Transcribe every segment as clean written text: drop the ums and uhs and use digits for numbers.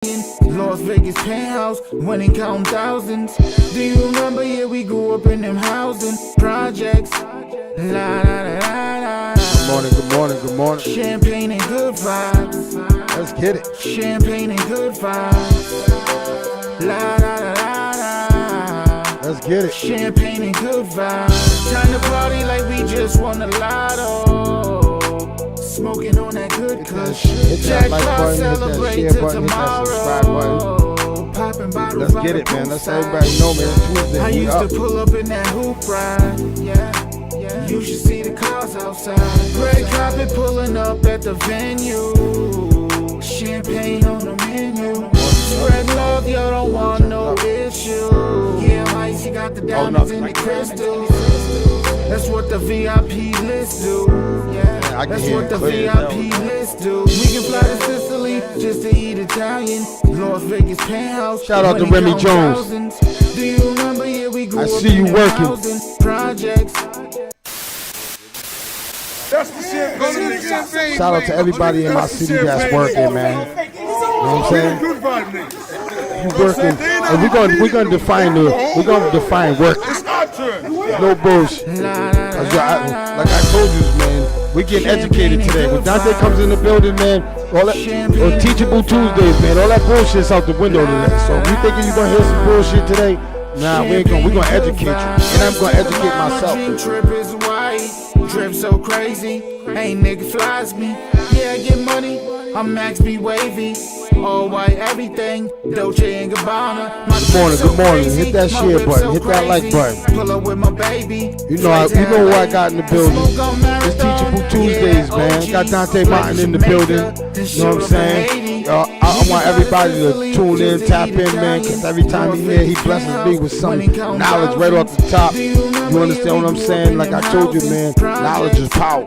Las Vegas penthouse, when he counting thousands. Do you remember? Yeah, we grew up in them housing projects. La la la la la. Good morning, good morning, good morning. Champagne and good vibes. Let's get it. Champagne and good vibes. La la la la la. Let's get it. Champagne and good vibes. Time to party like we just won the lotto. Smoking on that good kush. Hit that like button, hit that share button, hit that subscribe button. Popping bottles. Let's get it, man. Let's let everybody know, man. It's Tuesday. I used to pull up in that hoop ride. Yeah. You should see the cars outside. Red carpet pulling up at the venue. Champagne on the menu. Spread love, you don't want no issue. Yeah, Ice, you got the diamonds in the crystal. That's what the VIP list do. Yeah, that's what the VIP list do. We can fly to Sicily just to eat Italian. Las Vegas penthouse. Shout out to Remy Jones. Do you remember? Yeah, we grew I up see you in working. Projects. Shout out to everybody in my city that's working, man. You know what I'm saying? You working, and we're gonna define work. No bullshit. Like I told you, man, we getting educated today. When Dante comes in the building, man, all that Teachable Tuesdays, man, all that bullshit's out the window today. So if you thinking you're gonna hear some bullshit today, nah, we're gonna educate you, and I'm gonna educate myself. Trip is white, drip so crazy, ain't nigga flies me. Yeah, I get money, I'm Max B wavy, all white everything, Dolce and Gabbana. Good morning. Hit that share button, hit that like button. Pull up with my baby. You know who I got in the building. It's Teachable Tuesdays, man. Got Dante Martin in the building. You know what I'm saying? I want everybody to tune in, tap in, man, because every time he here, he blesses me with some knowledge right off the top. You understand what I'm saying? Like I told you, man, knowledge is power.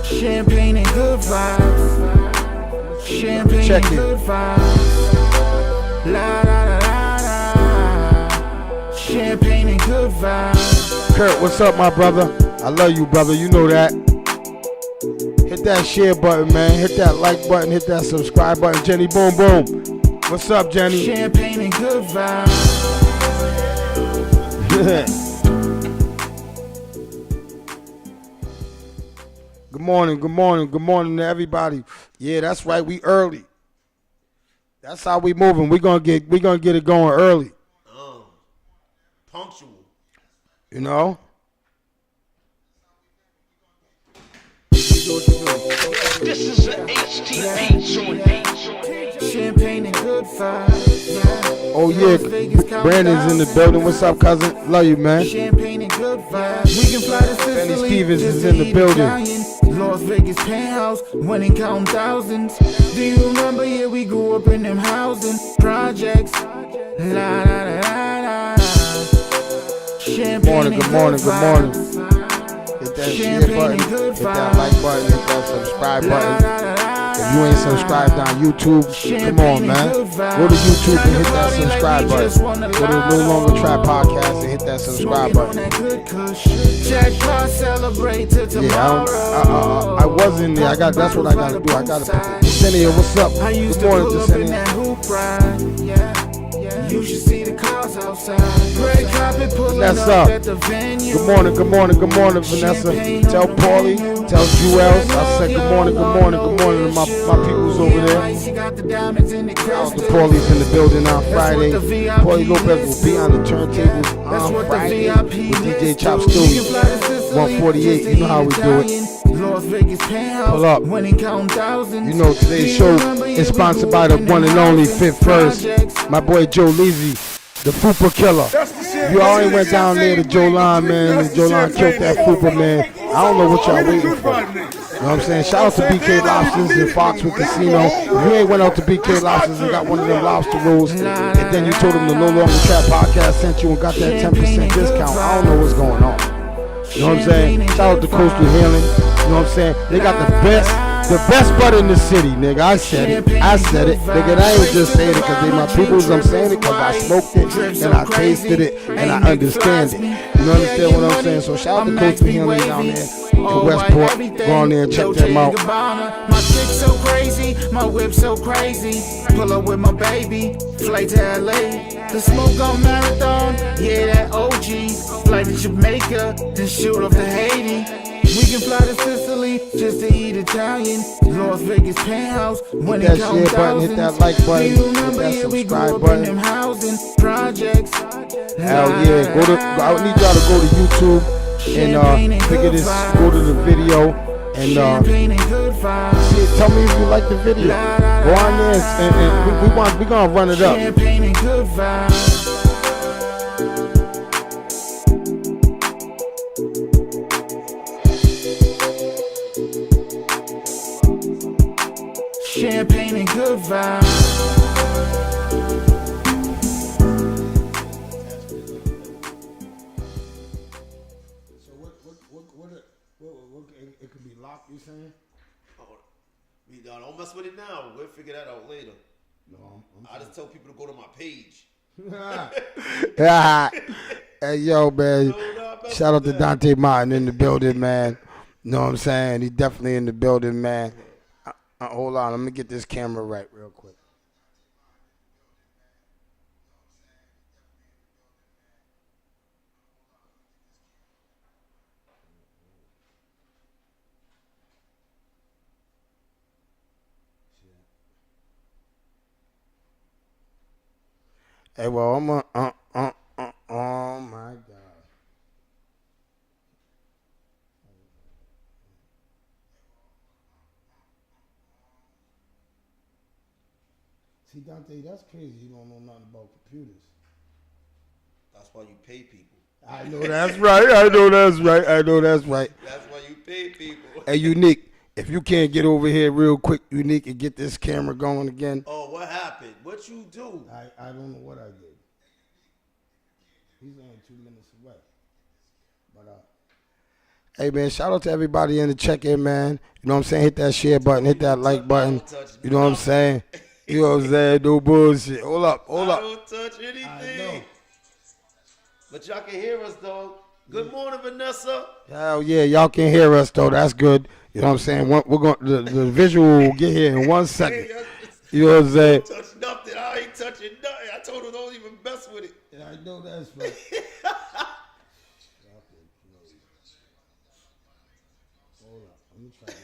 Champagne and good vibes. Champagne and good vibes. La la la la la. Champagne and good vibes. Kurt, what's up, my brother? I love you, brother. You know that. Hit that share button, man. Hit that like button. Hit that subscribe button. Jenny, boom, boom. What's up, Jenny? Champagne and good vibes. Good morning, good morning, good morning to everybody. Yeah, that's right. We early. That's how we moving. We're gonna get it going early. Punctual. You know? This is an HTP joint. Champagne and good vibes. Yeah. Oh yeah, Brandon's in the building. What's up, cousin? Love you, man. Champagne and good vibes. We can fly to Sicily. Benny Stevens is in the building. Las Vegas penthouse, when he counting thousands. Do you remember? Yeah, we grew up in them housing projects. La la la la la. Champagne Good morning. Hit that share button, hit that like button, hit that subscribe button. If you ain't subscribed on YouTube, come on, man. Go to YouTube and hit that subscribe button. Go to No Longer Trap Podcast and hit that subscribe button. Yeah, I was in there. That's what I gotta do. I gotta put Desenia, what's up? Good morning, Desenia. You should see the cars outside. Red carpet pulling up at the venue. Good morning, Vanessa. Tell Paulie, tell Jewels. I said good morning to my peoples over there. The Paulie's in the building on Friday. Paulie Lopez will be on the turntables on Friday with DJ Chop Stewie. 148, you know how we do it. Pull up. You know today's show is sponsored by the one and only Fit First. My boy Joe Lizzy, the Fupa Killer. You already went down there to Jolan, man, and Jolan killed that Fupa, man. I don't know what y'all waiting for. You know what I'm saying? Shout out to BK Lobsters and Foxwood Casino. If you ain't went out to BK Lobsters and got one of them lobster rolls, and then you told them the No Longer Trap Podcast sent you and got that 10% discount, I don't know what's going on. You know what I'm saying? Shout out to Coastal Healing. You know what I'm saying? They got the best The best bud in the city, nigga. I said it. Nigga, and I ain't just saying it because they my peoples. I'm saying it because I smoked it and I tasted it and I understand it. You understand what I'm saying? So shout out to Coach Henley down there in Westport. Go on there and check them out. My chick so crazy, my whip so crazy. Pull up with my baby, fly to LA. The smoke on marathon, yeah, that OG. Fly to Jamaica, then shoot off to Haiti. We can fly to Sicily just to eat Italian. Las Vegas penthouse when Hit it that comes share button, hit that like button, hit that subscribe button. Housing projects. Hell yeah, I need y'all to go to YouTube and figure this, go to the video and see, tell me if you like the video. Go on there and we gonna run it up. Champagne and good vibes. Champagne and good vibes. So what it could be locked, you saying? Don't mess with it now. We'll figure that out later. No, I just tell people to go to my page. Hey, yo, man. Shout out to Dante Martin in the building, man. Know what I'm saying? He definitely in the building, man. Hold on, let me get this camera right real quick. Hey, well, I'm oh my God. See, Dante, that's crazy. You don't know nothing about computers. That's why you pay people. I know that's right. I know that's right. That's why you pay people. Hey, Unique, if you can't get over here real quick, Unique, and get this camera going again. Oh, what happened? What you do? I don't know what I did. He's only 2 minutes away. But hey, man, shout out to everybody in the check-in, man. You know what I'm saying? Hit that share button, hit that like button. You know what I'm saying? You know what I'm saying? No bullshit. Hold up. I don't touch anything. I know. But y'all can hear us, though. Good morning, Vanessa. Hell yeah, y'all can hear us, though. That's good. You know what I'm saying? We're going. The visual will get here in 1 second. You know what I'm saying? Don't touch nothing. I ain't touching nothing. I told her don't even mess with it. Yeah, I know that's right. Hold up. Let me try this.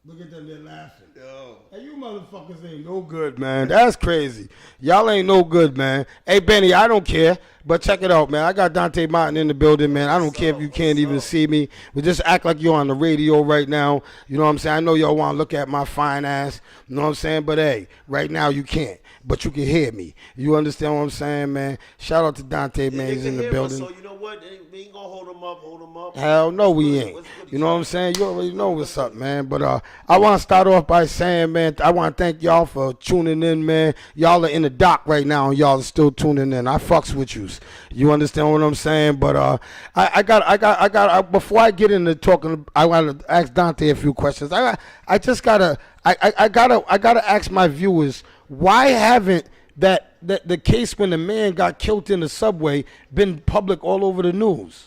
Look at them, they're laughing. Yo. Hey, you motherfuckers ain't no good, man. That's crazy. Y'all ain't no good, man. Hey, Benny, I don't care, but check it out, man. I got Dante Martin in the building, man. I don't care if you can't even see me. We just act like you're on the radio right now. You know what I'm saying? I know y'all want to look at my fine ass. You know what I'm saying? But, hey, right now you can't. But you can hear me. You understand what I'm saying, man? Shout out to Dante, man. He's in the building. So, you know what? We ain't going to hold him up. Hell no, we ain't. You know what I'm saying? You already know what's up, man. But I want to start off by saying, man, I want to thank y'all for tuning in, man. Y'all are in the dock right now, and y'all are still tuning in. I fucks with you. You understand what I'm saying? But I got. Before I get into talking, I want to ask Dante a few questions. I gotta ask my viewers, why haven't the case when the man got killed in the subway been public all over the news?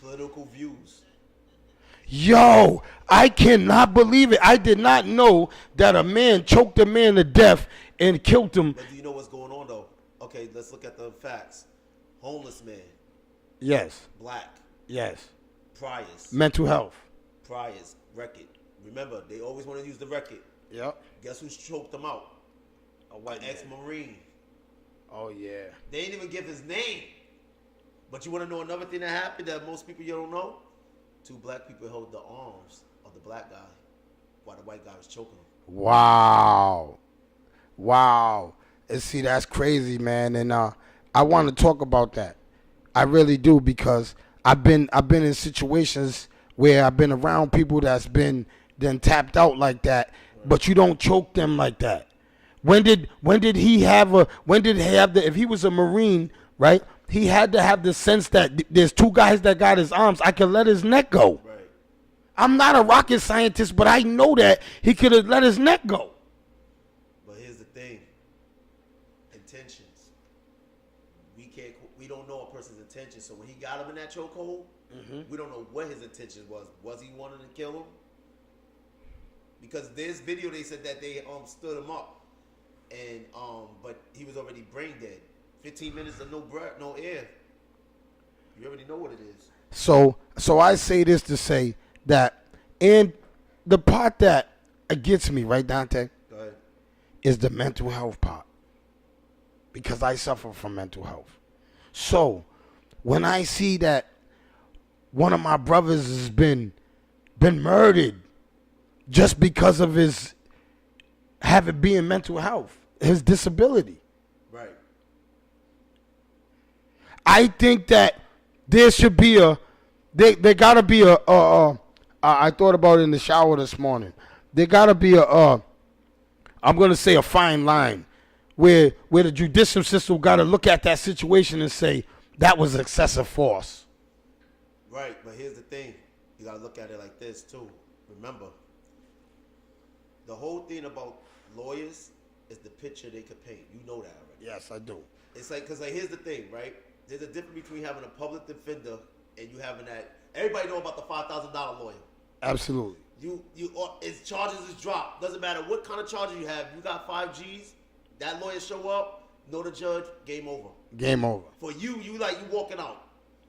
Political views. Yo, I cannot believe it. I did not know that a man choked a man to death and killed him. But do you know what's going on, though? Okay, let's look at the facts. Homeless man. Yes. Black. Yes. Priors. Mental health. Priors. Record. Remember, they always want to use the record. Yep. Guess who choked him out? A white ex-Marine. Oh, yeah. They didn't even give his name. But you want to know another thing that happened that most people you don't know? 2 black people held the arms of the black guy while the white guy was choking him. Wow. And see, that's crazy, man. And I want to talk about that. I really do, because I've been in situations where I've been around people that's been then tapped out like that, but you don't choke them like that. When did he have if he was a Marine, right? he had to have the sense that there's two guys that got his arms. I can let his neck go. Right. I'm not a rocket scientist, but I know that he could have let his neck go. But here's the thing. Intentions. We don't know a person's intentions. So when he got him in that chokehold, we don't know what his intentions was. Was he wanting to kill him? Because this video, they said that they stood him up, and but he was already brain dead. 15 minutes of no breath, no air. You already know what it is. So I say this to say that, and the part that gets me, right, Dante, Go ahead. is the mental health part. Because I suffer from mental health. So when I see that one of my brothers has been murdered just because of his being mental health, his disability. Right. I think that there should be there gotta be I thought about it in the shower this morning. There gotta be I'm gonna say a fine line where the judicial system gotta look at that situation and say that was excessive force. Right, but here's the thing. You gotta look at it like this too. Remember, the whole thing about lawyers is the picture they could paint. You know that already. Yes, I do. It's like, because here's the thing, right? There's a difference between having a public defender and you having that. Everybody know about the $5,000 lawyer. Absolutely. His charges is dropped. Doesn't matter what kind of charges you have. You got 5 Gs. That lawyer show up. Know the judge. Game over. Game over. For you walking out.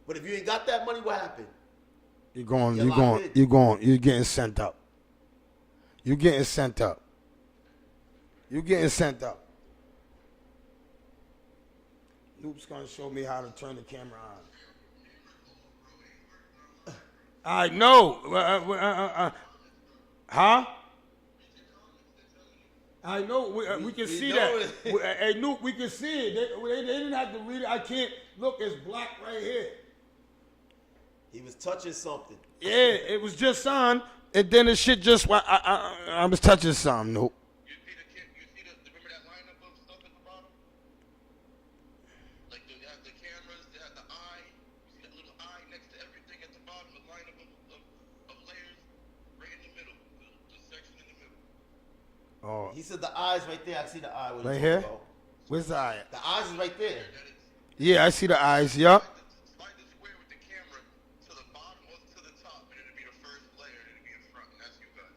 But if you ain't got that money, what happened? You're getting sent up. You're getting sent up. You're getting sent up. Loop's gonna show me how to turn the camera on. I know. Huh? I know. We can see that. Hey, Noop, we can see it. They didn't have to read it. I can't. Look, it's black right here. He was touching something. Yeah, it was just on, and then the shit just. I was touching something. Nope. Remember that lineup of stuff at the bottom? Like they had the cameras, they had the eye. You see that little eye next to everything at the bottom, the lineup of layers, right in the middle, the section in the middle. Oh, He said the eyes right there. I see the eye. right here. Where's the eye? The eyes is right there. Yeah, I see the eyes. Yup. Slide the square with the camera to the bottom or to the top, and it'll be the first layer, and it'll be in front, and that's you guys.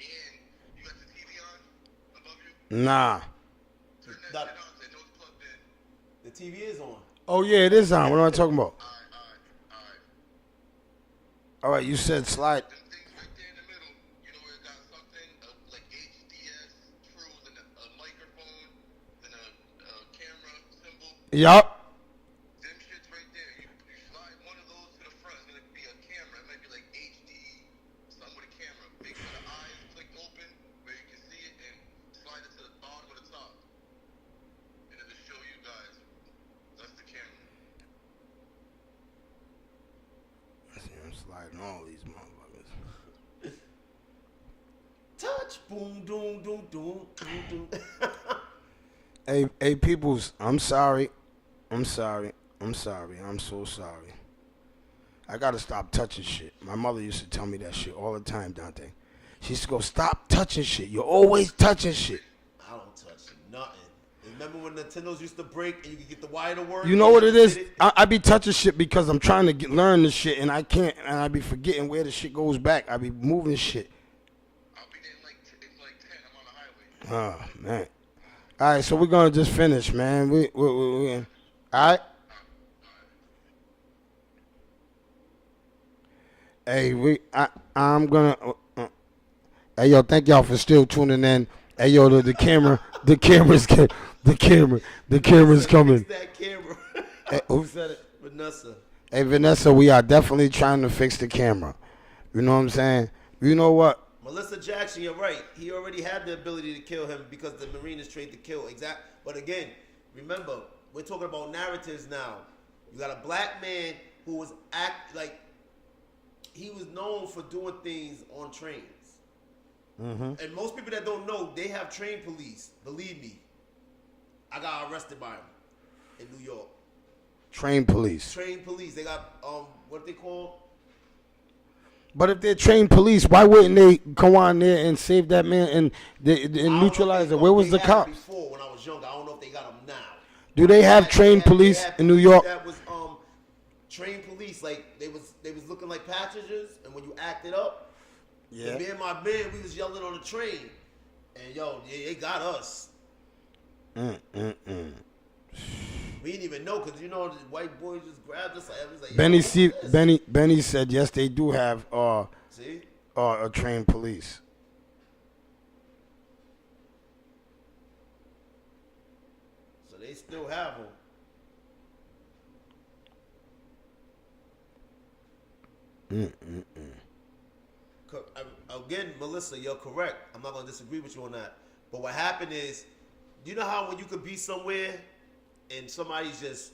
And you got the TV on above you? Nah. Turn that That- shit on, say no, it's plugged in. The TV is on. Oh yeah, it is on. What am I talking about? Alright. All right, you said slide. Them things right there in the middle, you know where it got something like HDS, Truth, and a microphone, and a camera symbol. Yup. Them shits right there. You slide one of those to the front, it's gonna be a camera. It might be like HD, something with a camera. Make sure the eye is clicked open where you can see it, and slide it to the bottom or the top. And it'll show you guys. That's the camera. I'm sliding all these motherfuckers. Touch. Boom, doom, doom, doom, doom, doom. Hey, peoples, I'm sorry. I'm so sorry. I gotta stop touching shit. My mother used to tell me that shit all the time, Dante. She used to go, stop touching shit. You're always touching shit. I don't touch nothing. Remember when Nintendos used to break and you could get the wire to work? You know what it is? I be touching shit because I'm trying to learn the shit, and I can't, and I be forgetting where the shit goes back. I be moving shit. I'll be there in like 10. I'm on the highway. Oh, man. All right, so we're going to just finish, man. We all right? Hey, I'm going to... hey, yo, thank y'all for still tuning in. Hey, yo, the camera's coming. Fix that camera. Hey, who said it? Vanessa. Hey, Vanessa, we are definitely trying to fix the camera. You know what I'm saying? You know what? Melissa Jackson, you're right. He already had the ability to kill him because the Marine is trained to kill. Exact. But again, remember, we're talking about narratives now. You got a black man who was he was known for doing things on trains. And most people that don't know, they have trained police. Believe me, I got arrested by them in New York. Trained police. Trained police. They got what they call. But if they're trained police, why wouldn't they go on there and save that man and neutralize it? Where was the cops? Before when I was younger, I don't know if they got them now. Do they have trained police in New York? That was trained police. Like they was looking like passengers, and when you acted up, Yeah. me and my man, we was yelling on the train, and yo, they got us. We didn't even know because the white boys just grabbed us. Like, Benny said yes, they do have see, a trained police. so they still have them. Again, Melissa, you're correct. I'm not gonna disagree with you on that. But what happened is, you know how when you could be somewhere and somebody's just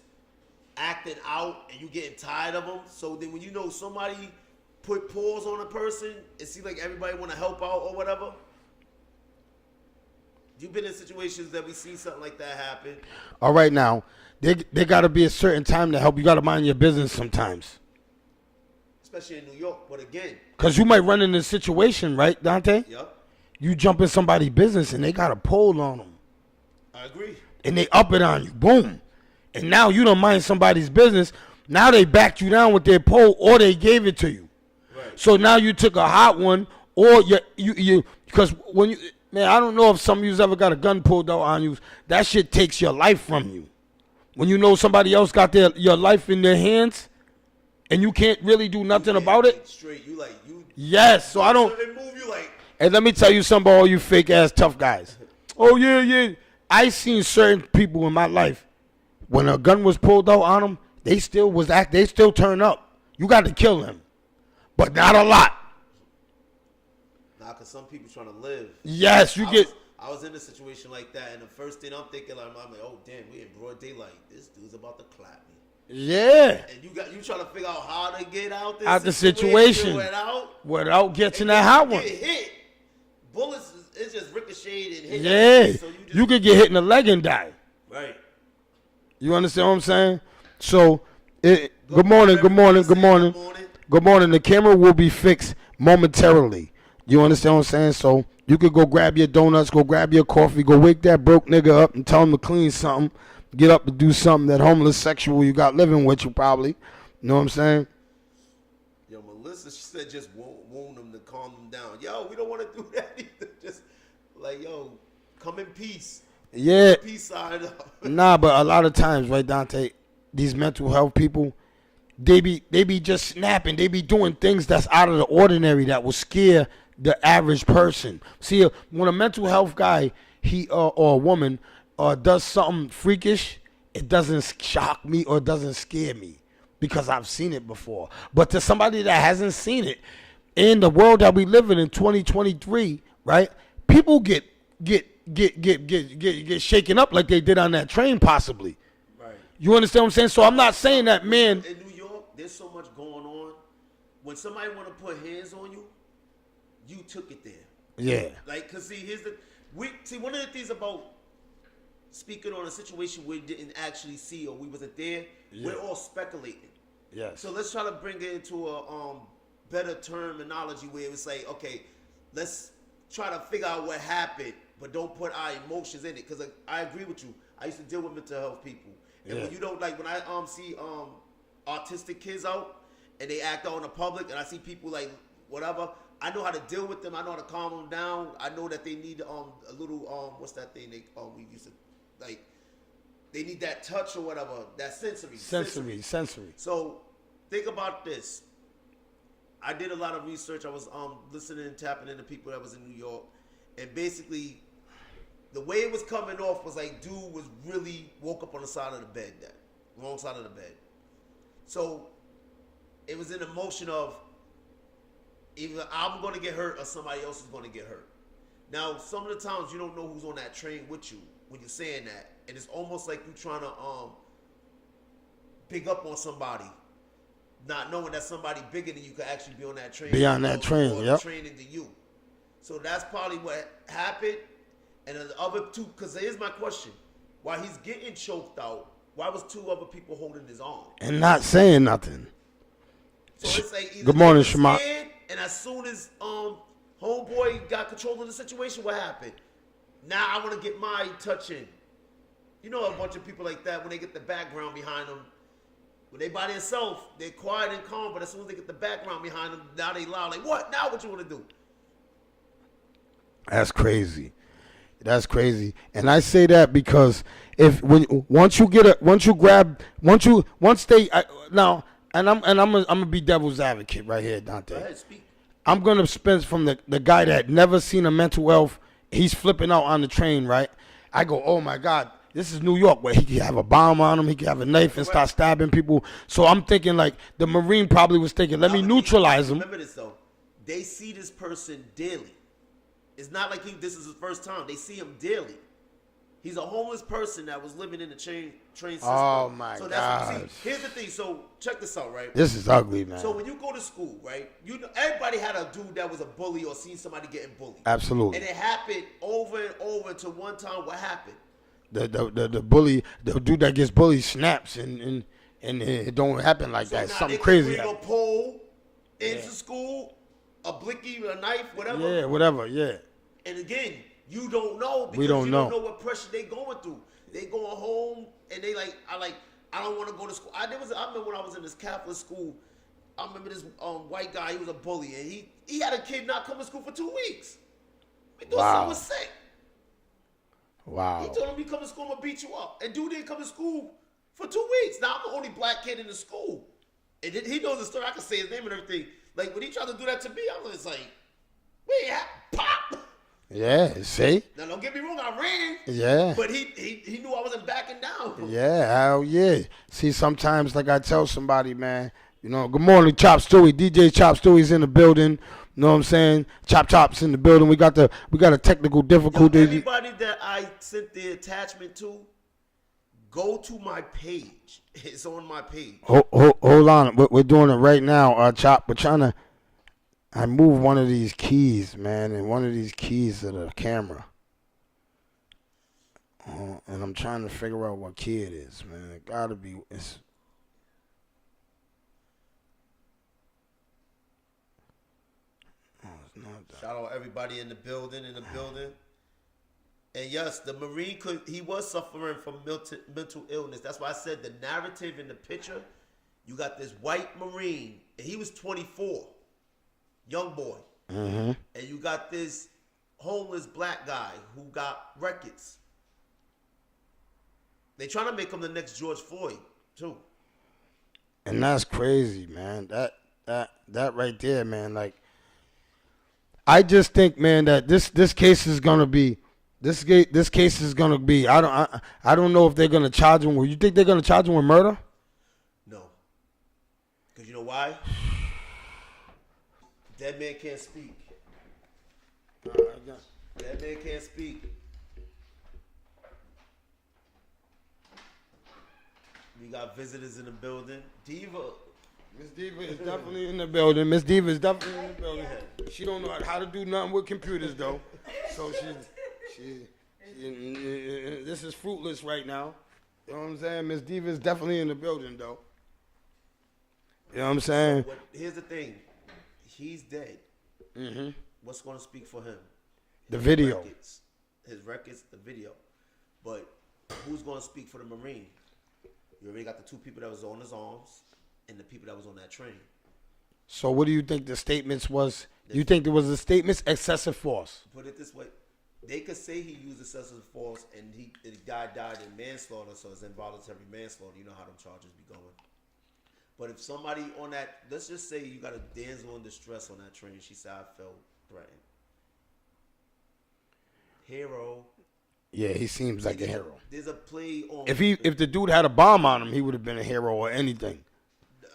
acting out and you getting tired of them, so then when somebody put pause on a person, it seems like everybody want to help out or whatever. You've been in situations that we see something like that happen. All right, now there got to be a certain time to help. You got to mind your business sometimes, especially in New York. But again, because you might run into a situation, right, Dante? Yep. You jump in somebody's business and they got a pole on them. I agree. And they up it on you, boom. And now you don't mind somebody's business. Now they backed you down with their pole, or they gave it to you. Right. So now you took a hot one, or you because when you, man, I don't know if some of you's ever got a gun pulled out on you. That shit takes your life from you. When you know somebody else got your life in their hands, and you can't really do nothing about it. Straight, you. Yes, so I don't. Move you like. And let me tell you something about all you fake ass tough guys. Oh yeah. I seen certain people in my life when a gun was pulled out on them, they still turn up. You got to kill them, but not a lot. Nah, cause some people trying to live. Yes, I was in a situation like that, and the first thing I'm thinking, I'm like, oh damn, we in broad daylight. This dude's about to clap me. Yeah. And you trying to figure out how to get out the situation without getting that hot one. Get hit. Bullets, it's just ricocheted and hit. Yeah. So you could get hit in the leg and die. Right. You understand what I'm saying? So, good morning. Good morning. The camera will be fixed momentarily. You understand what I'm saying? So, you could go grab your donuts, go grab your coffee, go wake that broke nigga up and tell him to clean something. Get up and do something. That homeless sexual you got living with you probably. You know what I'm saying? Yo, Melissa, she said just warn them to calm them down. Yo, we don't want to do that either. Just like, yo, come in peace. Yeah. Peace side up. Nah, but a lot of times, right, Dante, these mental health people, they be just snapping. They be doing things that's out of the ordinary that will scare the average person. See, when a mental health guy, or a woman, does something freakish, it doesn't shock me or doesn't scare me because I've seen it before. But to somebody that hasn't seen it, in the world that we live in 2023, right? People get shaken up like they did on that train, possibly. Right. You understand what I'm saying? So I'm not saying that, man. In New York, there's so much going on. When somebody want to put hands on you, you took it there. Yeah. Like, cause see, one of the things about speaking on a situation we didn't actually see or we wasn't there, we're all speculating. Yes. So let's try to bring it into a better terminology where it's like, okay, let's try to figure out what happened, but don't put our emotions in it. Because I agree with you. I used to deal with mental health people, and when you don't when I see autistic kids out and they act out in the public, and I see people like whatever, I know how to deal with them. I know how to calm them down. I know that they need a little what's that thing we used to like. They need that touch or whatever, that sensory. So think about this. I did a lot of research. I was listening and tapping into people that was in New York, and basically, the way it was coming off was like dude was really woke up on the side of the bed, wrong side of the bed. So it was an emotion of either I'm going to get hurt or somebody else is going to get hurt. Now, some of the times you don't know who's on that train with you when you're saying that, and it's almost like you're trying to big up on somebody, not knowing that somebody bigger than you could actually be on that train. Be on that train, or yep. Train into you. So that's probably what happened. And then the other two, because here's my question. While he's getting choked out, why was two other people holding his arm? And not saying nothing. So it's like either Good morning, they Shema. scared, and as soon as homeboy got control of the situation, what happened? Now I want to get my touch in. You know a bunch of people like that when they get the background behind them. When they by themselves, they're quiet and calm, but as soon as they get the background behind them, now they loud. Like, what? Now what you want to do? That's crazy. That's crazy. And I say that because once I'm gonna be devil's advocate right here, Dante. Go ahead, speak. I'm gonna spend from the guy that never seen a mental health. He's flipping out on the train, right? I go, oh my God, this is New York where he could have a bomb on him, he could have a knife and start stabbing people. So I'm thinking like the Marine probably was thinking, let me neutralize him. Remember this though, they see this person daily. It's not like this is his first time. They see him daily. He's a homeless person that was living in the train system. Oh my so God! Here's the thing. So check this out, right? This is ugly, man. So when you go to school, right? You know, everybody had a dude that was a bully or seen somebody getting bullied. Absolutely. And it happened over and over until one time. What happened? The bully, the dude that gets bullied snaps and it don't happen like that. Now Something they crazy. Bring a pole into school, a blicky, a knife, whatever. Yeah, whatever. Yeah. And again, you don't know because We don't you know. don't know what pressure they going through. They going home and they I don't want to go to school. I remember when I was in this Catholic school. I remember this white guy. He was a bully and he had a kid not come to school for 2 weeks. He thought Wow. someone was sick. Wow. He told him, "You come to school, I'm gonna beat you up." And dude didn't come to school for 2 weeks. Now I'm the only black kid in the school, and he knows the story. I can say his name and everything. Like when he tried to do that to me, I was like, "Wait, pop." Yeah. See. Now don't get me wrong, I ran. Yeah. But he knew I wasn't backing down. Yeah. Hell yeah. See, sometimes like I tell somebody, man. You know, good morning, Chop Stewie. DJ Chop Stewie's in the building. You know what I'm saying? Chop Chop's in the building. We got a technical difficulty. Yo, everybody that I sent the attachment to, go to my page. It's on my page. Hold on. We're doing it right now, Chop. We're trying to. I moved one of these keys, man, and one of these keys to the camera. And I'm trying to figure out what key it is, man. It gotta be. It's not that. Shout out everybody in the building. And yes, the Marine he was suffering from mental illness. That's why I said the narrative in the picture, you got this white Marine, and he was 24, young boy. Mm-hmm. And you got this homeless black guy who got records. They trying to make him the next George Floyd, too. And that's crazy, man. That right there, man. Like, I just think, man, that this case is gonna be. This case is gonna be. I don't know if they're gonna charge him with. You think they're gonna charge him with murder? No. Because you know why? Dead man can't speak. Dead man can't speak. We got visitors in the building. Diva. Miss Diva is definitely in the building. Miss Diva is definitely in the building. She don't know how to do nothing with computers though. So she this is fruitless right now. You know what I'm saying? Miss Diva is definitely in the building though. You know what I'm saying? Here's the thing. He's dead. Mm-hmm. What's going to speak for him? The video. His records, the video. But who's going to speak for the Marine? You already got the two people that was on his arms and the people that was on that train. So what do you think the statements was? You think there was a statements excessive force? Put it this way. They could say he used excessive force and the guy died in manslaughter, so it's involuntary manslaughter. You know how them charges be going. But if somebody on that, let's just say you got a damsel in distress on that train. She said, I felt threatened. Hero. Yeah, he seems like a hero. There's a play on. If the dude had a bomb on him, he would have been a hero or anything.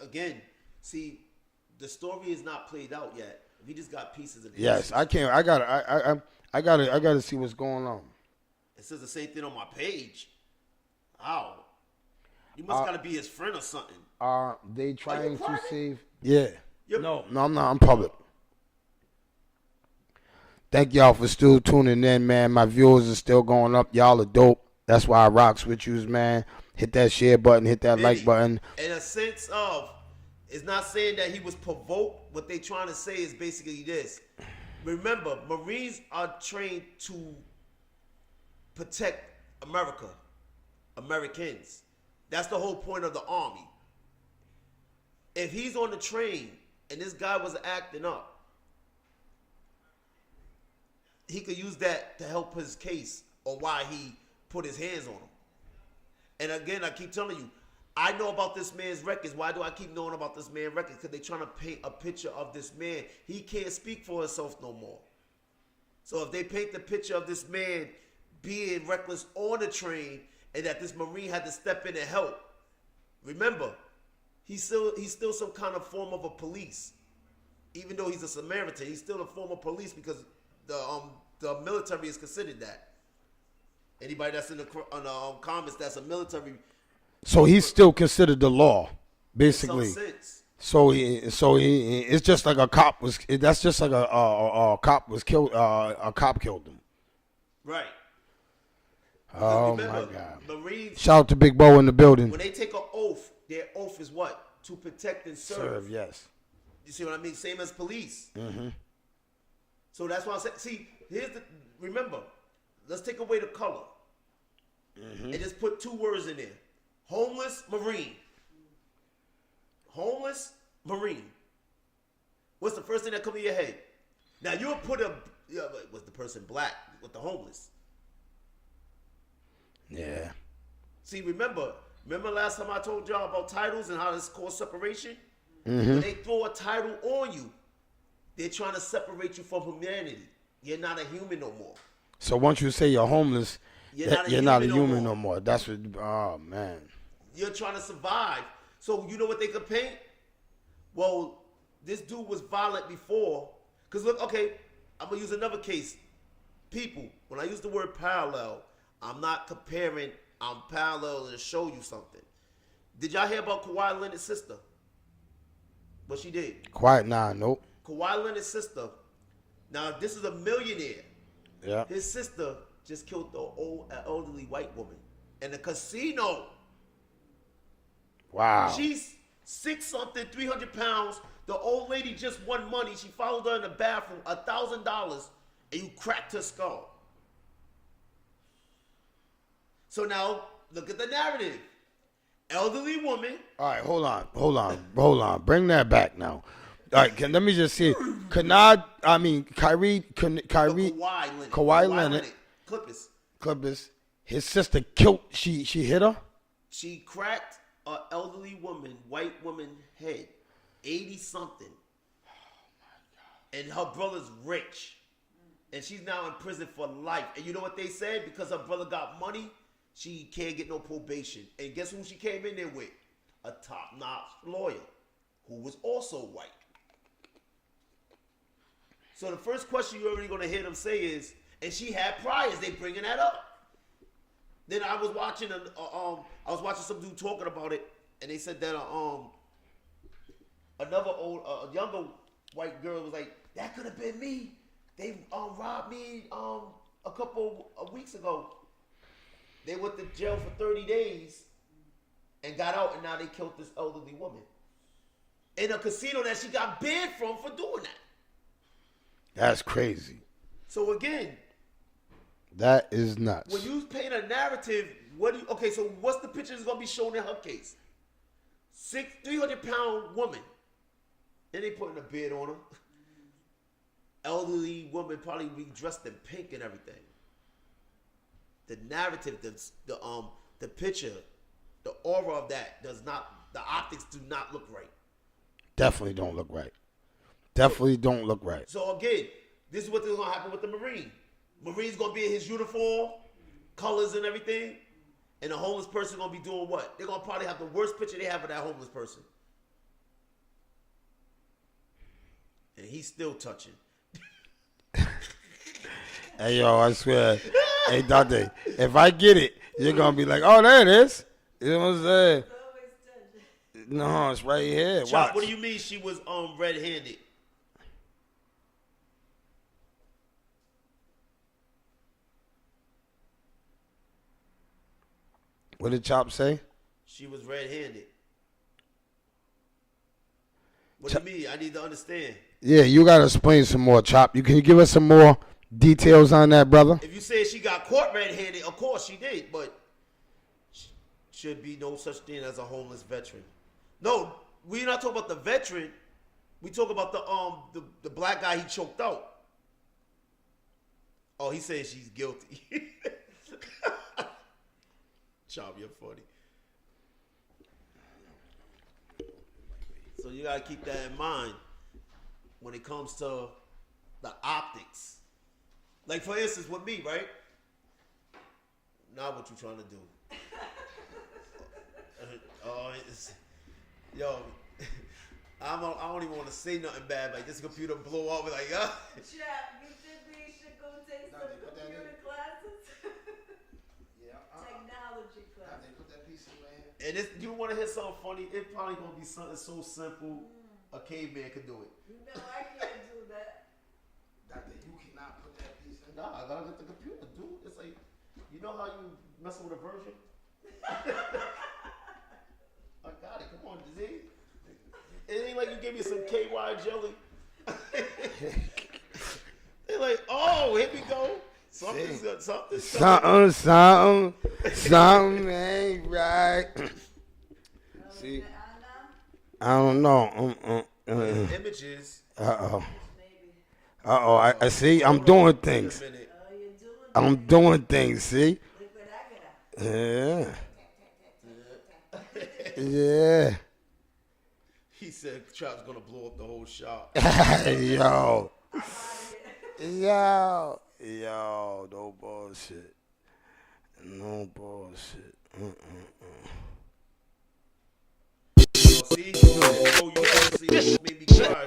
Again, see, the story is not played out yet. We just got pieces of. Yes, I can't. I gotta see what's going on. It says the same thing on my page. How? You must gotta be his friend or something. Are they trying to private? save? Yeah. You're- No, I'm not. I'm public. Thank y'all for still tuning in, man. My viewers are still going up. Y'all are dope. That's why I rocks with you, man. Hit that share button, hit that like button. In a sense of, it's not saying that he was provoked. What they trying to say is basically this. Remember, Marines are trained to protect America, Americans. That's the whole point of the Army. If he's on the train and this guy was acting up, he could use that to help his case or why he put his hands on him. And again, I keep telling you, I know about this man's records. Why do I keep knowing about this man's records? Because they're trying to paint a picture of this man. He can't speak for himself no more. So if they paint the picture of this man being reckless on the train and that this Marine had to step in and help, remember, he's still some kind of form of a police. Even though he's a Samaritan, he's still a form of police because the military is considered that. Anybody that's in the comments that's a military. So he's still considered the law, basically. In some sense. So it's just like a cop was. That's just like a cop was killed. A cop killed him. Right. Oh remember, my God! Marines, shout out to Big Bo in the building. when they take an oath, their oath is what? To protect and serve. Yes. You see what I mean? Same as police. Mm-hmm. So that's why I said, see, remember, let's take away the color. And just put two words in there. Homeless Marine. Homeless Marine. What's the first thing that comes to your head? Now you'll put was the person black with the homeless? Yeah. See, remember last time I told y'all about titles and how this cause separation? When they throw a title on you, they're trying to separate you from humanity. You're not a human no more. So once you say you're homeless, you're not a human no more. That's what. Oh man. You're trying to survive. So you know what they could paint? Well, this dude was violent before. Because look, okay, I'm going to use another case. People, when I use the word parallel, I'm not comparing. I'm parallel to show you something. Did y'all hear about Kawhi Leonard's sister? What she did? Quiet now, nope. Kawhi Leonard's sister. Now, this is a millionaire. Yeah. His sister just killed the old elderly white woman in a casino. Wow. She's 6-something, 300 pounds. The old lady just won money. She followed her in the bathroom, $1,000, and you cracked her skull. So now, look at the narrative. Elderly woman. All right, hold on. Bring that back now. All right, let me just see. Kyrie Kawhi Leonard, Clippers. His sister killed. She hit her. She cracked an elderly woman, white woman head, 80-something. Oh my God. And her brother's rich, and she's now in prison for life. And you know what they said? Because her brother got money, she can't get no probation. And guess who she came in there with? A top-notch lawyer who was also white. So the first question you're already going to hear them say is, and she had priors, they bringing that up. Then I was watching some dude talking about it, and they said that another younger white girl was like, that could have been me. They robbed me a couple of weeks ago. They went to jail for 30 days and got out, and now they killed this elderly woman in a casino that she got banned from for doing that. That's crazy. So again, that is nuts. when you paint a narrative, so what's the picture that's gonna be shown in her case? 300-pound woman, and they putting a beard on her. Elderly woman, probably be dressed in pink and everything. The narrative, the picture, the aura of that the optics do not look right. Definitely don't look right. So again, this is what's going to happen with the Marine. Marine's going to be in his uniform, colors and everything, and the homeless person going to be doing what? They're going to probably have the worst picture they have of that homeless person. And he's still touching. Hey, yo, I swear. Hey, Dante, if I get it, you're going to be like, oh, there it is. You know what I'm saying? No, it's right here. Chop, Watch. what do you mean she was red-handed? What did Chop say? She was red-handed. What do you mean? I need to understand. Yeah, you gotta explain some more, Chop. Can you give us some more details on that, brother? If you say she got caught red-handed, of course she did, but should be no such thing as a homeless veteran. No, we're not talking about the veteran. We talk about the black guy he choked out. Oh, he says she's guilty. Chop, you're funny. So you gotta keep that in mind when it comes to the optics. Like for instance, with me, right? Not what you trying to do. Yo, I don't even want to say nothing bad. Like this computer blow up. Like, Chap, you think we should go take some computer classes? Technology classes. They put that piece in my hand. and this, you want to hear something funny? It probably gonna be something so simple a caveman could do it. No, I can't do that. Doctor, you cannot put that piece in. Nah, I gotta get the computer, dude. It's like, you know how you messing with a virgin? I got it. Come on, Z. It ain't like you give me some KY jelly. They're like, oh, here we go. Something's got something. Something ain't right. See, I don't know. Images. I see. I'm doing things. I'm doing things. See. Yeah. Yeah. He said Trap's gonna blow up the whole shop. Yo. No bullshit. No bullshit. See? So you obviously made me cry.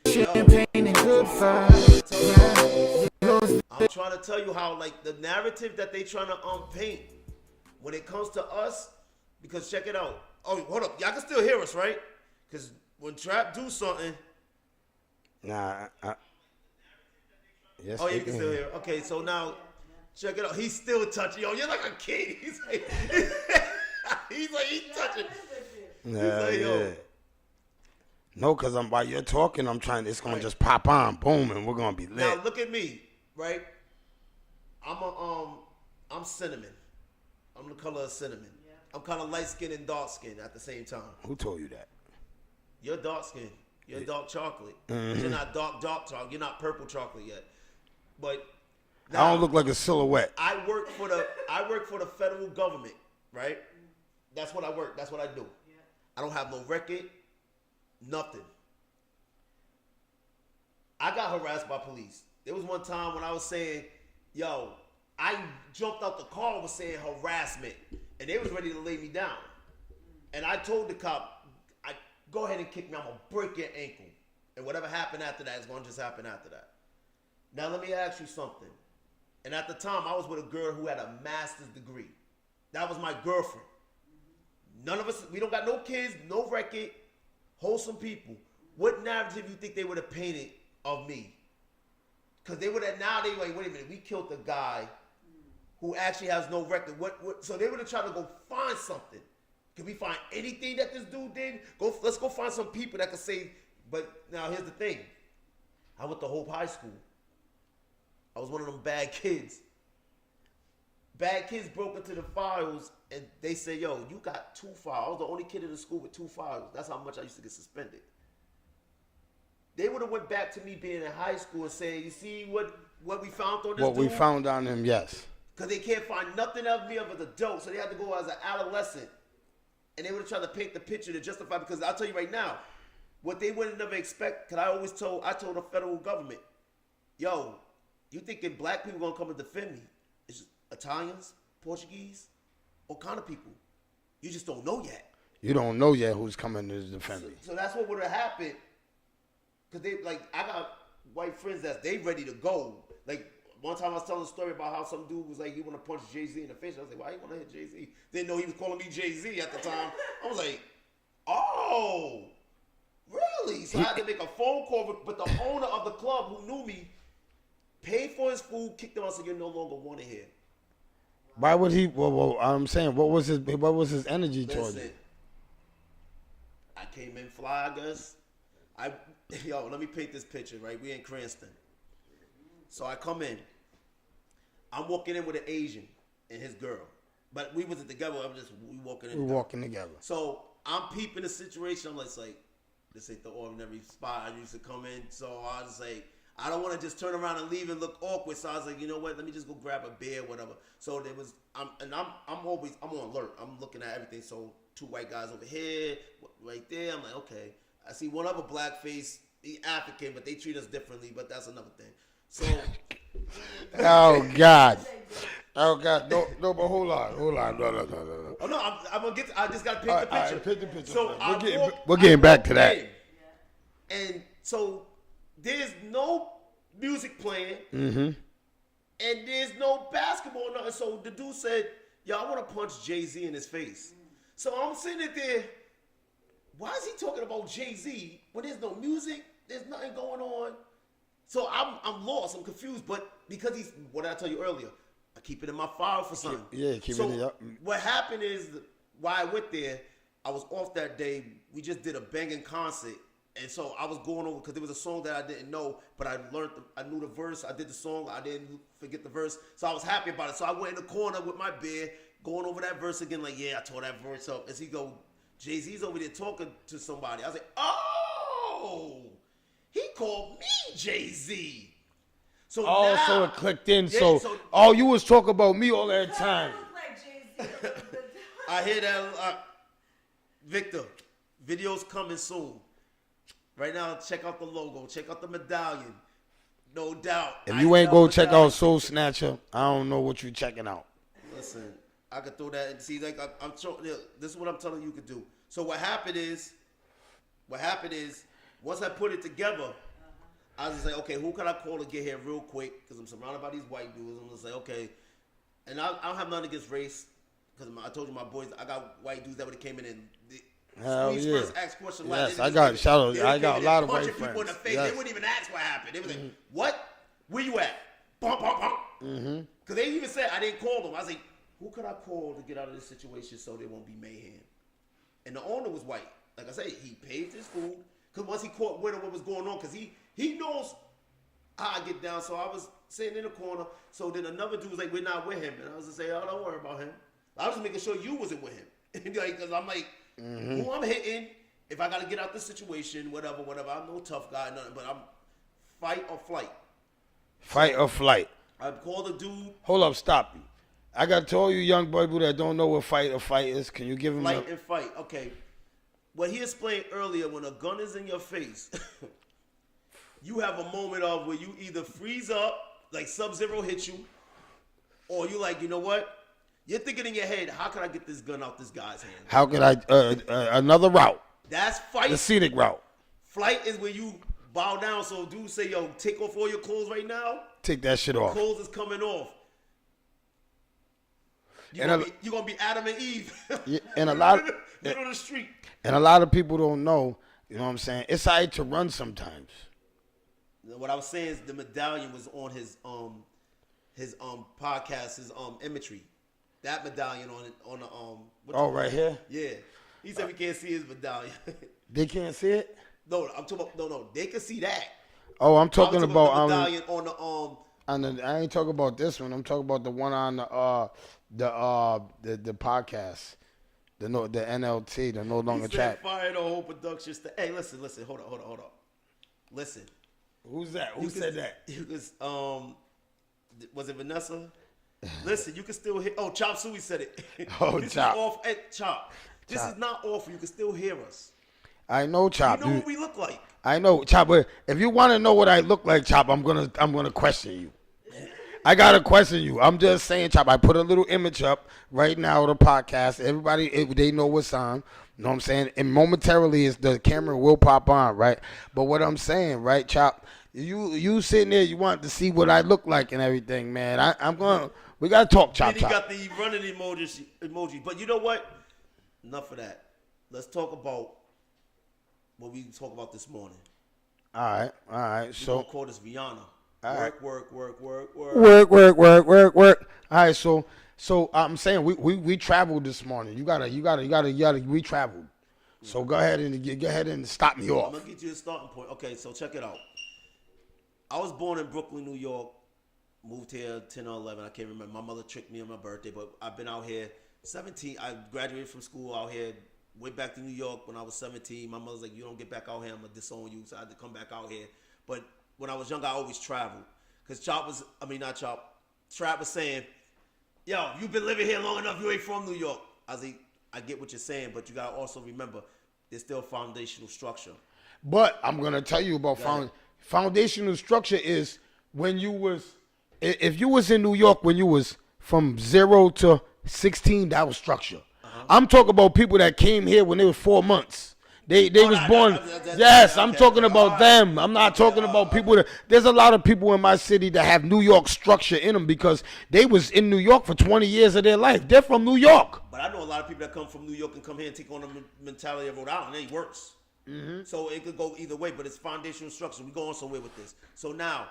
Champagne and good vibes. I'm trying to tell you how, like, the narrative that they trying to paint when it comes to us, because check it out. Oh, hold up. Y'all can still hear us, right? Because when Trap do something. Nah, yes. Oh, you can still hear. Okay, so now, check it out. He's still touching. Yo, you're like a kid. He's like, he's touching. Yeah, like, yo. yeah. No, because while you're talking, it's going to just pop on, boom, and we're going to be lit. Now, look at me, right? I'm cinnamon. I'm the color of cinnamon. Yeah. I'm kind of light-skinned and dark-skinned at the same time. Who told you that? You're dark-skinned. You're dark chocolate. Mm-hmm. You're not dark chocolate. You're not purple chocolate yet. But now, I don't look like a silhouette. I work for the federal government, right? That's what I work. That's what I do. Yeah. I don't have no record, nothing. I got harassed by police. There was one time when I was saying, yo, I jumped out the car and was saying harassment, and they was ready to lay me down. And I told the cop, go ahead and kick me. I'm going to break your ankle. And whatever happened after that is going to just happen after that. Now, let me ask you something. And at the time, I was with a girl who had a master's degree. That was my girlfriend. None of us, we don't got no kids, no record, wholesome people. What narrative you think they would have painted of me? Because they would have, now they like, wait a minute, we killed the guy who actually has no record. So they would have tried to go find something. Can we find anything that this dude did? Let's go find some people that can say, but now here's the thing. I went to Hope High School. I was one of them bad kids. Bad kids broke into the files and they said, yo, you got 2 files. I was the only kid in the school with 2 files. That's how much I used to get suspended. They would have went back to me being in high school and saying, you see what we found on this What dude? we found on him, yes. Because they can't find nothing of me of an adult, so they had to go as an adolescent. And they would have tried to paint the picture to justify, because I'll tell you right now, what they would never expect, because I told the federal government, yo, you thinking black people going to come and defend me? It's just Italians, Portuguese, all kind of people. You just don't know yet. You don't know yet who's coming to defend me. So that's what would have happened. Because I got white friends they ready to go. Like, one time I was telling a story about how some dude was like, he want to punch Jay-Z in the face. I was like, why you want to hit Jay-Z? Didn't know he was calling me Jay-Z at the time. I was like, oh, really? So I had to make a phone call, but the owner of the club who knew me paid for his food, kicked him out, and said, you're no longer wanted here. Why would he? Well, I'm saying, what was his energy towards Listen, it? I came in fly, I guess. Let me paint this picture, right? We in Cranston. So I come in. I'm walking in with an Asian and his girl. But we wasn't together. We walking in. We walking together. So I'm peeping the situation. I'm like, this ain't the ordinary spot I used to come in. So I was like, I don't want to just turn around and leave and look awkward. So I was like, you know what? Let me just go grab a beer, whatever. So I'm on alert. I'm looking at everything. So 2 white guys over here, right there. I'm like, okay. I see one other black face. He African, but they treat us differently. But that's another thing. So. Oh God. Oh God. No, but hold on. No. Oh no, I'm gonna get. I just gotta paint the picture. All right, paint the picture. So We're getting back to that. And so there's no music playing, Mm-hmm. and there's no basketball. Nothing. So the dude said, "Yo, I want to punch Jay-Z in his face." So I'm sitting there. Why is he talking about Jay-Z when there's no music? There's nothing going on. So I'm lost. I'm confused. But because he's what did I tell you earlier? I keep it in my file for something. Yeah, keeping it up. What happened is, why I went there, I was off that day. We just did a banging concert. And so I was going over, because there was a song that I didn't know, but I knew the verse. I did the song. I didn't forget the verse. So I was happy about it. So I went in the corner with my beer, going over that verse again, like, yeah, I tore that verse up. As he go, Jay-Z's over there talking to somebody. I was like, oh, he called me Jay-Z. So now, so it clicked in. Yeah, So you was talking about me all that time. Look like Jay-Z. I hear that, Victor. Videos coming soon. Right now, check out the logo. Check out the medallion. No doubt. If you ain't go check out Soul Snatcher, I don't know what you checking out. Listen, I could throw that and see. Like I'm showing. This is what I'm telling you could do. So what happened is, once I put it together, I was just like, okay, who can I call to get here real quick? Because I'm surrounded by these white dudes. I'm gonna say, okay, and I don't have nothing against race, because I told you my boys, I got white dudes that would have came in and. Hell yeah. First asked questions yes, like, I got a lot of white friends. People in the face. Yes. They wouldn't even ask what happened. They was like, what? Where you at? Bump, bump, bump. Mm-hmm. Because they even said, I didn't call them. I was like, who could I call to get out of this situation so there won't be mayhem? And the owner was white. Like I say, he paid his food. Because once he caught wind of what was going on, because he knows how I get down. So I was sitting in the corner. So then another dude was like, we're not with him. And I was just saying, oh, don't worry about him. I was just making sure you wasn't with him. Because I'm like, who I'm hitting, if I got to get out this situation, whatever. I'm no tough guy, nothing. But I'm fight or flight. Fight or flight. I called the dude. Hold up, stop you. I got to all you young people that don't know what fight or fight is. Can you give them Flight and fight. Okay. What he explained earlier, when a gun is in your face, you have a moment of where you either freeze up, like Sub-Zero hits you, or you like, you know what? You're thinking in your head, how can I get this gun out this guy's hand? How could I, another route. That's fight. The scenic route. Flight is where you bow down. So dude say, yo, take off all your clothes right now. Take that shit off. Clothes is coming off. You're gonna be Adam and Eve. Yeah, and a lot of, middle of the street. And a lot of people don't know, you know what I'm saying? It's all right to run sometimes. What I was saying is the medallion was on his podcast, his imagery. That medallion on the right here? Yeah. He said we can't see his medallion. They can't see it? No, I'm talking about no, they can see that. Oh, I'm talking about the medallion on the I ain't talking about this one. I'm talking about the one on the podcast. The NLT, the No Longer Chat. Fire the whole production. Hey, listen. Hold on. Listen. Who's that? Who said that? Was it Vanessa? Listen, you can still hear. Oh, Chop Suey said it. Oh, this Chop. Is off. Hey, Chop. This is not awful. You can still hear us. I know, Chop. You know what we look like. I know, Chop. But if you want to know what I look like, Chop, I'm gonna question you. I gotta question you. I'm just saying, Chop. I put a little image up right now of the podcast. Everybody, they know what's on. You know what I'm saying? And momentarily, the camera will pop on, right? But what I'm saying, right, Chop? You sitting there, you want to see what I look like and everything, man. We gotta talk, Chop. Then he got the running emoji. But you know what? Enough of that. Let's talk about what we talked about this morning. All right. We So gonna call this Rihanna. Work, work, work, work, work. Work. All right, so I'm saying we traveled this morning. You gotta we traveled. So go ahead and stop me I'm off. gonna get you a starting point. Okay, so check it out. I was born in Brooklyn, New York. Moved here 10 or 11. I can't remember. My mother tricked me on my birthday, but I've been out here 17. I graduated from school out here. Went back to New York when I was 17. My mother's like, you don't get back out here, I'm gonna disown you. So I had to come back out here. But when I was young, I always traveled. Cause Trap was saying, yo, you've been living here long enough, you ain't from New York. I was like, I get what you're saying, but you gotta also remember, there's still foundational structure. But I'm gonna tell you about foundational structure is when you was, if you was in New York when you was from 0 to 16, that was structure. I'm talking about people that came here when they was 4 months. They was born. Yes, I'm talking about them. I'm not talking about people that. There's a lot of people in my city that have New York structure in them because they was in New York for 20 years of their life. They're from New York. But I know a lot of people that come from New York and come here and take on the mentality of Rhode Island. It ain't worse. So it could go either way, but it's foundational structure. We're going somewhere with this. So now,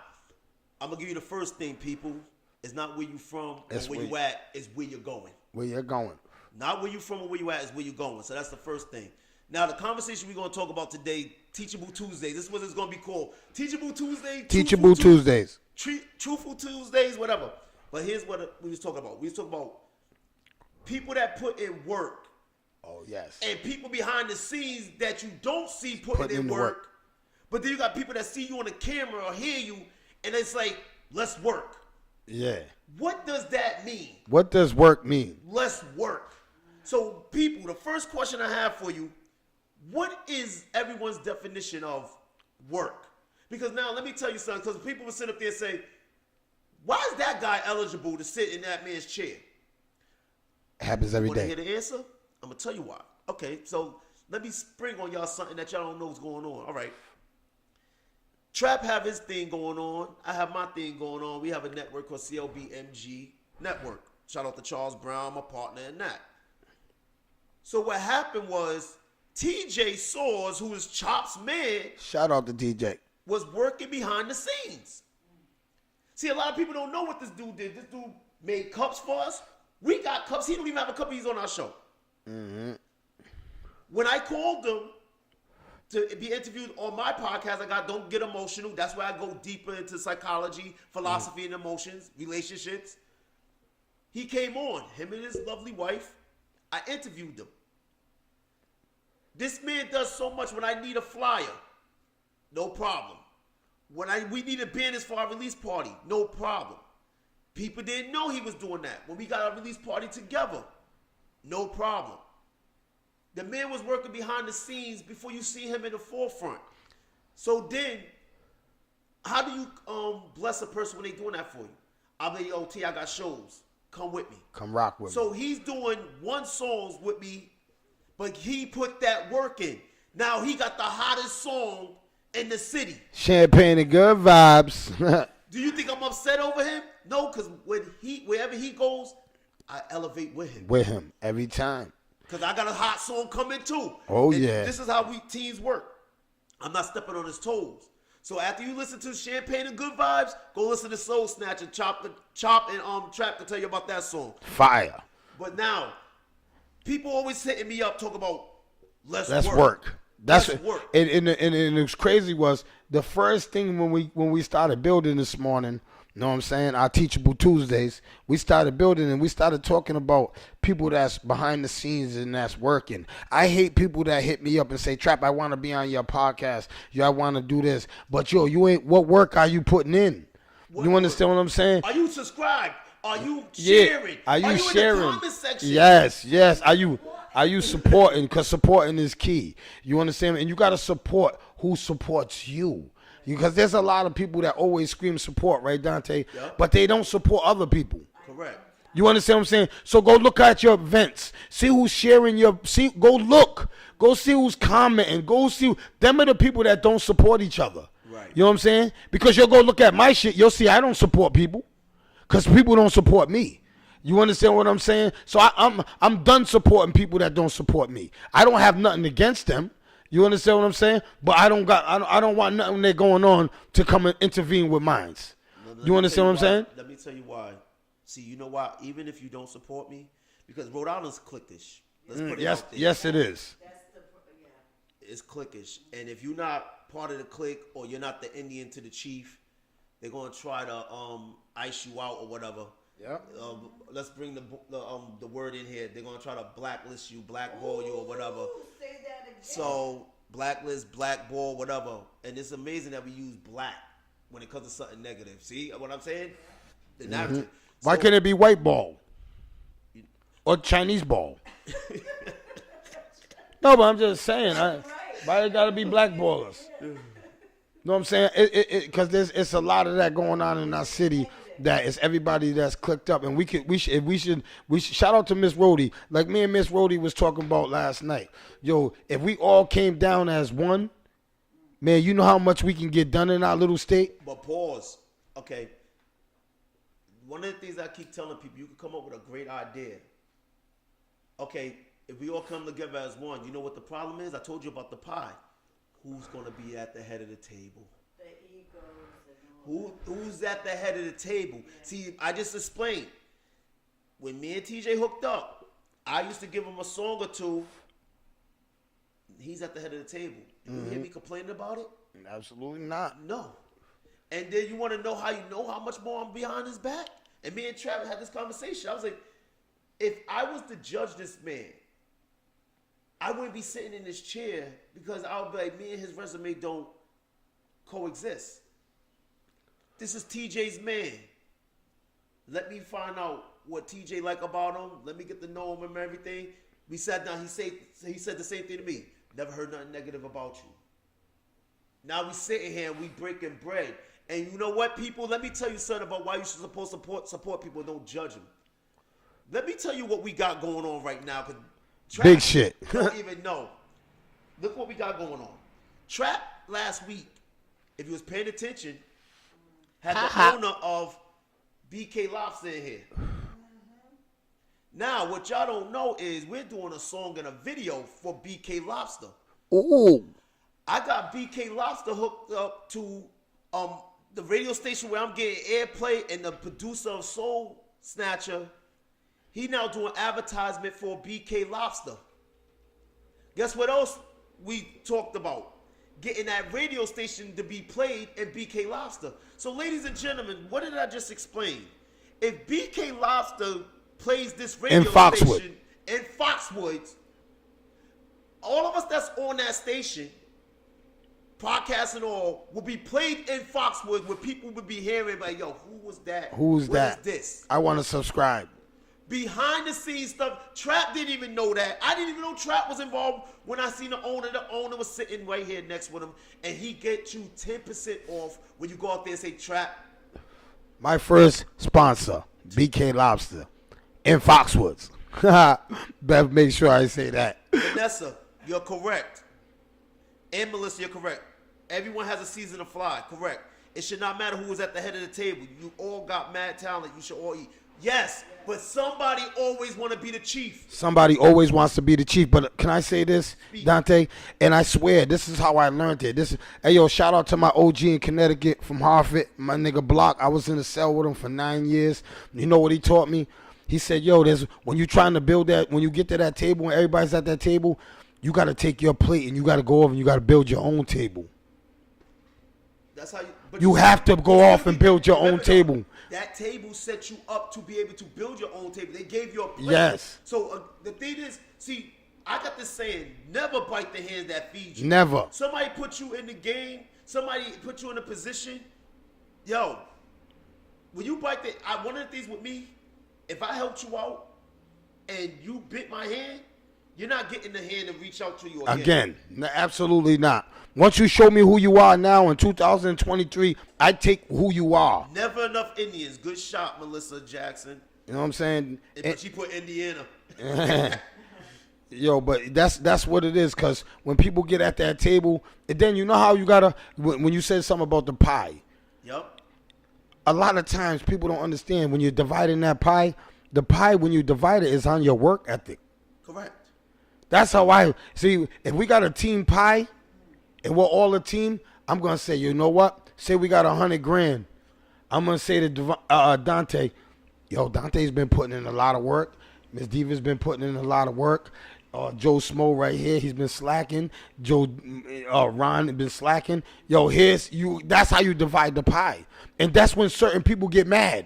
I'm going to give you the first thing, people. It's not where you from or where you at. It's where you're going. Where you're going. Not where you from or where you at. It's where you're going. So that's the first thing. Now, the conversation we're going to talk about today, Teachable Tuesdays. This is what it's going to be called. Teachable Tuesday. Teachable Tuesdays. Truthful Tuesdays, whatever. But here's what we was talking about. We was talking about people that put in work. Oh, yes. And people behind the scenes that you don't see putting in work. But then you got people that see you on the camera or hear you, and it's like, let's work. Yeah. What does that mean? What does work mean? Let's work. So, people, the first question I have for you, what is everyone's definition of work? Because now, let me tell you something, because people will sit up there and say, why is that guy eligible to sit in that man's chair? It happens every day. Want to hear the answer? I'm going to tell you why. Okay, so let me spring on y'all something that y'all don't know what's going on. All right. Trap have his thing going on. I have my thing going on. We have a network called CLBMG Network. Shout out to Charles Brown, my partner in that. So what happened was TJ Soars, who is Chop's man, shout out to TJ, was working behind the scenes. See, a lot of people don't know what this dude did. This dude made cups for us. We got cups. He don't even have a cup. He's on our show. Mm-hmm. When I called him to be interviewed on my podcast, I got Don't Get Emotional. That's where I go deeper into psychology, philosophy, and emotions, relationships. He came on, him and his lovely wife. I interviewed them. This man does so much. When I need a flyer, no problem. When we needed banners for our release party, no problem. People didn't know he was doing that. When we got our release party together, no problem. The man was working behind the scenes before you see him in the forefront. So then, how do you bless a person when they doing that for you? I'm like, yo, T, I got shows. Come with me. Come rock with me. So he's doing one songs with me, but he put that work in. Now he got the hottest song in the city. Champagne and good vibes. Do you think I'm upset over him? No, because wherever he goes, I elevate with him. With him every time. Because I got a hot song coming too. Oh, and yeah. This is how we teams work. I'm not stepping on his toes. So after you listen to Champagne and Good Vibes, go listen to Soul Snatch and Chop and Trap to tell you about that song. Fire. But now, people always hitting me up talking about let's work. That's let's work. And it was crazy was the first thing when we started building this morning. You know what I'm saying? Our Teachable Tuesdays, we started building and we started talking about people that's behind the scenes and that's working. I hate people that hit me up and say, Trap, I want to be on your podcast. Yo, I want to do this. But yo, you ain't, what work are you putting in? You understand what I'm saying? Are you subscribed? Are you sharing? Are you sharing? In the comment section? Yes. Are you supporting? Because supporting is key. You understand? And you got to support who supports you. Because there's a lot of people that always scream support, right, Dante? Yep. But they don't support other people. Correct. You understand what I'm saying? So go look at your events. See who's sharing go look. Go see who's commenting. Go see. Them are the people that don't support each other. Right. You know what I'm saying? Because you'll go look at my shit. You'll see I don't support people. Because people don't support me. You understand what I'm saying? So I'm done supporting people that don't support me. I don't have nothing against them. You understand what I'm saying? But I don't want nothing there going on to come and intervene with mines. You understand what I'm saying? Let me tell you why. See, you know why? Even if you don't support me, because Rhode Island's cliquish. Let's put it out there. Yes, it is. That's the, yeah. It's cliquish. And if you're not part of the clique or you're not the Indian to the chief, they're gonna try to ice you out or whatever. Yeah. Let's bring the word in here. They're gonna try to blacklist you, blackball you, or whatever. Ooh, say that again. So blacklist, blackball, whatever. And it's amazing that we use black when it comes to something negative. See what I'm saying? The narrative. Why can't it be white ball or Chinese ball? No, but I'm just saying. Why it gotta be black ballers? You know what I'm saying? Because it's a lot of that going on in our city. That it's everybody that's clicked up, and we should shout out to Miss Rhodey. Like me and Miss Rhodey was talking about last night. Yo, if we all came down as one, man, you know how much we can get done in our little state. But pause. Okay. One of the things I keep telling people, you can come up with a great idea. Okay, if we all come together as one, you know what the problem is? I told you about the pie. Who's gonna be at the head of the table? The egos and all Who's at the head of the table? See, I just explained. When me and TJ hooked up, I used to give him a song or two. He's at the head of the table. You hear me complaining about it? Absolutely not. No. And then you want to know how much more I'm behind his back? And me and Travis had this conversation. I was like, if I was to judge this man, I wouldn't be sitting in this chair because I would be like, me and his resume don't coexist. This is TJ's man. Let me find out what TJ like about him. Let me get to know him and everything. We sat down. He said the same thing to me. Never heard nothing negative about you. Now we sitting here and we breaking bread. And you know what, people? Let me tell you something about why you should support people and don't judge them. Let me tell you what we got going on right now. Cause Big shit. Don't even know. Look what we got going on. Trap last week, if you was paying attention, had the owner of BK Lobster in here. Now, what y'all don't know is we're doing a song and a video for BK Lobster. Ooh. I got BK Lobster hooked up to the radio station where I'm getting airplay, and the producer of Soul Snatcher, he now doing advertisement for BK Lobster. Guess what else we talked about? Getting that radio station to be played in BK Lobster. So ladies and gentlemen, what did I just explain? If BK Lobster plays this radio station in Foxwoods, all of us that's on that station, podcast and all, will be played in Foxwoods where people would be hearing like, yo, who was that? Who's that? What is this? I want to subscribe. Behind the scenes stuff. Trap didn't even know that. I didn't even know Trap was involved when I seen the owner. The owner was sitting right here next with him, and he get you 10% off when you go out there and say Trap. My first sponsor, BK Lobster, in Foxwoods. Better make sure I say that. Vanessa, you're correct. And Melissa, you're correct. Everyone has a season to fly. Correct. It should not matter who was at the head of the table. You all got mad talent. You should all eat. Yes, but somebody always want to be the chief. Somebody always wants to be the chief. But can I say this, Dante? And I swear, this is how I learned it. Hey, yo, shout out to my OG in Connecticut from Hartford, my nigga Block. I was in a cell with him for 9 years. You know what he taught me? He said, yo, when you're trying to build that, when you get to that table and everybody's at that table, you got to take your plate and you got to go over and you got to build your own table. That's how you have to go off and build your own table. That table set you up to be able to build your own table. They gave you a plate. Yes. So the thing is, see, I got this saying, never bite the hand that feeds you. Never. Somebody put you in the game. Somebody put you in a position. Yo, when you bite one of the things with me, if I helped you out and you bit my hand, you're not getting the hand to reach out to you again. No, absolutely not. Once you show me who you are now in 2023, I take who you are. Never enough Indians. Good shot, Melissa Jackson. You know what I'm saying? But she put Indiana. Yo, but that's what it is, because when people get at that table, and then you know how you gotta, when you said something about the pie. Yep. A lot of times people don't understand when you're dividing that pie, the pie when you divide it is on your work ethic. Correct. That's how I see. If we got a team pie and we're all a team, I'm gonna say, you know what? Say we got $100 grand. I'm gonna say to Dante, yo, Dante's been putting in a lot of work. Miss Diva's been putting in a lot of work. Joe Smo right here, he's been slacking. Ron has been slacking. Yo, here's you. That's how you divide the pie, and that's when certain people get mad.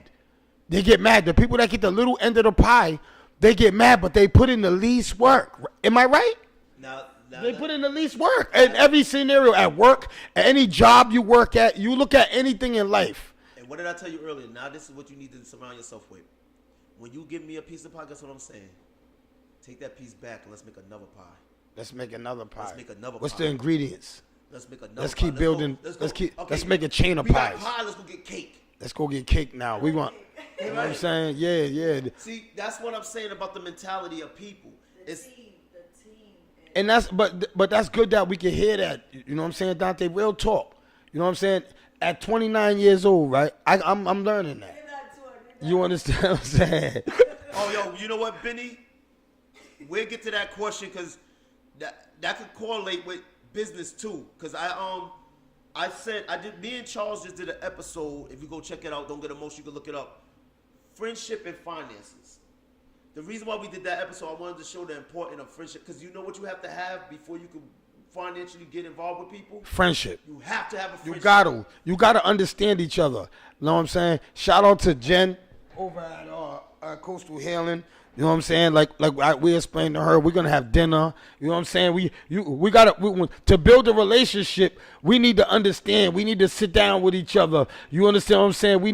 They get mad. The people that get the little end of the pie, they get mad, but they put in the least work. Am I right? Now They put in the least work in every scenario, at work, at any job you work at. You look at anything in life. And what did I tell you earlier? Now this is what you need to surround yourself with. When you give me a piece of pie, guess what I'm saying? Take that piece back and let's make another pie. Let's make another pie. Let's make another What's pie. the ingredients? Let's make another Let's pie. keep building. Let's make a chain of we pies. got pie, let's go get cake. Let's go get cake now. We want. You know what I'm saying? Yeah. See, that's what I'm saying about the mentality of people. The It's team. And that's but that's good that we can hear that. You know what I'm saying, Dante? Real talk. You know what I'm saying? At 29 years old, right? I'm learning that. You're not 200. You understand what I'm saying? oh yo, you know what, Benny? We'll get to that question because that could correlate with business too. Because me and Charles just did an episode. If you go check it out, don't get emotional, you can look it up. Friendship and finances. The reason why we did that episode, I wanted to show the importance of friendship, because you know what you have to have before you can financially get involved with people? Friendship. You have to have a friendship. You gotta understand each other. You know what I'm saying? Shout out to Jen over at Coastal Hailing. You know what I'm saying? Like we explained to her, we're gonna have dinner. You know what I'm saying? We gotta to build a relationship. We need to understand. We need to sit down with each other. You understand what I'm saying? We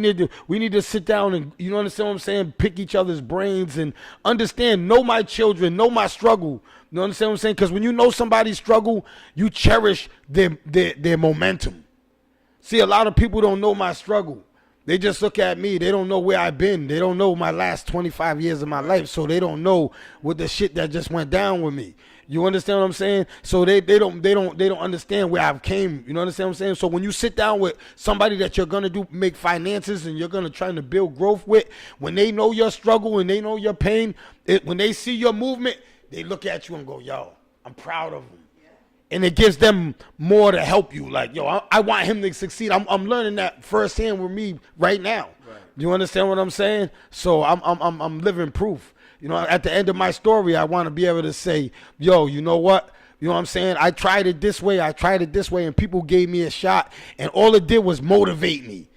need to sit down and, you know, understand what I'm saying? Pick each other's brains and understand. Know my children. Know my struggle. You understand what I'm saying? Because when you know somebody's struggle, you cherish their momentum. See, a lot of people don't know my struggle. They just look at me. They don't know where I've been. They don't know my last 25 years of my life. So they don't know what the shit that just went down with me. You understand what I'm saying? So they don't understand where I've came. You know understand what I'm saying? So when you sit down with somebody that you're gonna make finances and you're gonna try to build growth with, when they know your struggle and they know your pain, when they see your movement, they look at you and go, yo, I'm proud of him. And it gives them more to help you. Like, yo, I want him to succeed. I'm learning that firsthand with me right now. Right. You understand what I'm saying? So I'm living proof. You know, at the end of my story, I want to be able to say, yo, you know what? You know what I'm saying? I tried it this way, and people gave me a shot, and all it did was motivate me.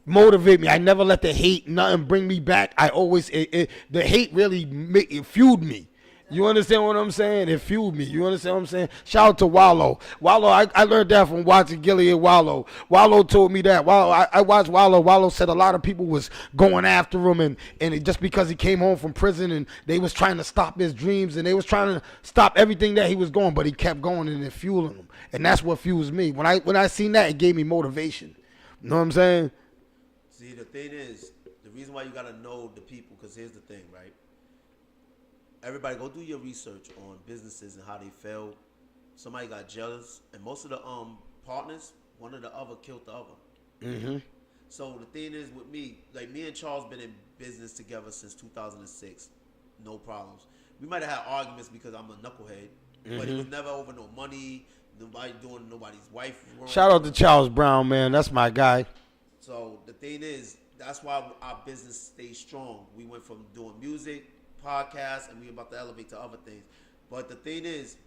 I never let the hate, nothing bring me back. I always, the hate really fueled me. You understand what I'm saying? It fueled me. You understand what I'm saying? Shout out to Wallow. I learned that from watching Gilly and Wallow. Wallow told me that. I watched Wallow. Wallow said a lot of people was going after him, and just because he came home from prison, and they was trying to stop his dreams, and they was trying to stop everything that he was going, but he kept going, and it fueling him. And that's what fuels me. When I seen that, it gave me motivation. You know what I'm saying? See, the thing is, the reason why you got to know the people, because here's the thing, right? Everybody go do your research on businesses and how they failed. Somebody got jealous, and most of the partners, one or the other killed the other. Mm-hmm. So the thing is with me, like me and Charles been in business together since 2006, no problems. We might have had arguments because I'm a knucklehead, but it was never over no money, nobody doing nobody's wife. Shout out to Charles Brown, man. That's my guy. So the thing is, that's why our business stays strong. We went from doing music, podcast, and we about to elevate to other things. But the thing is,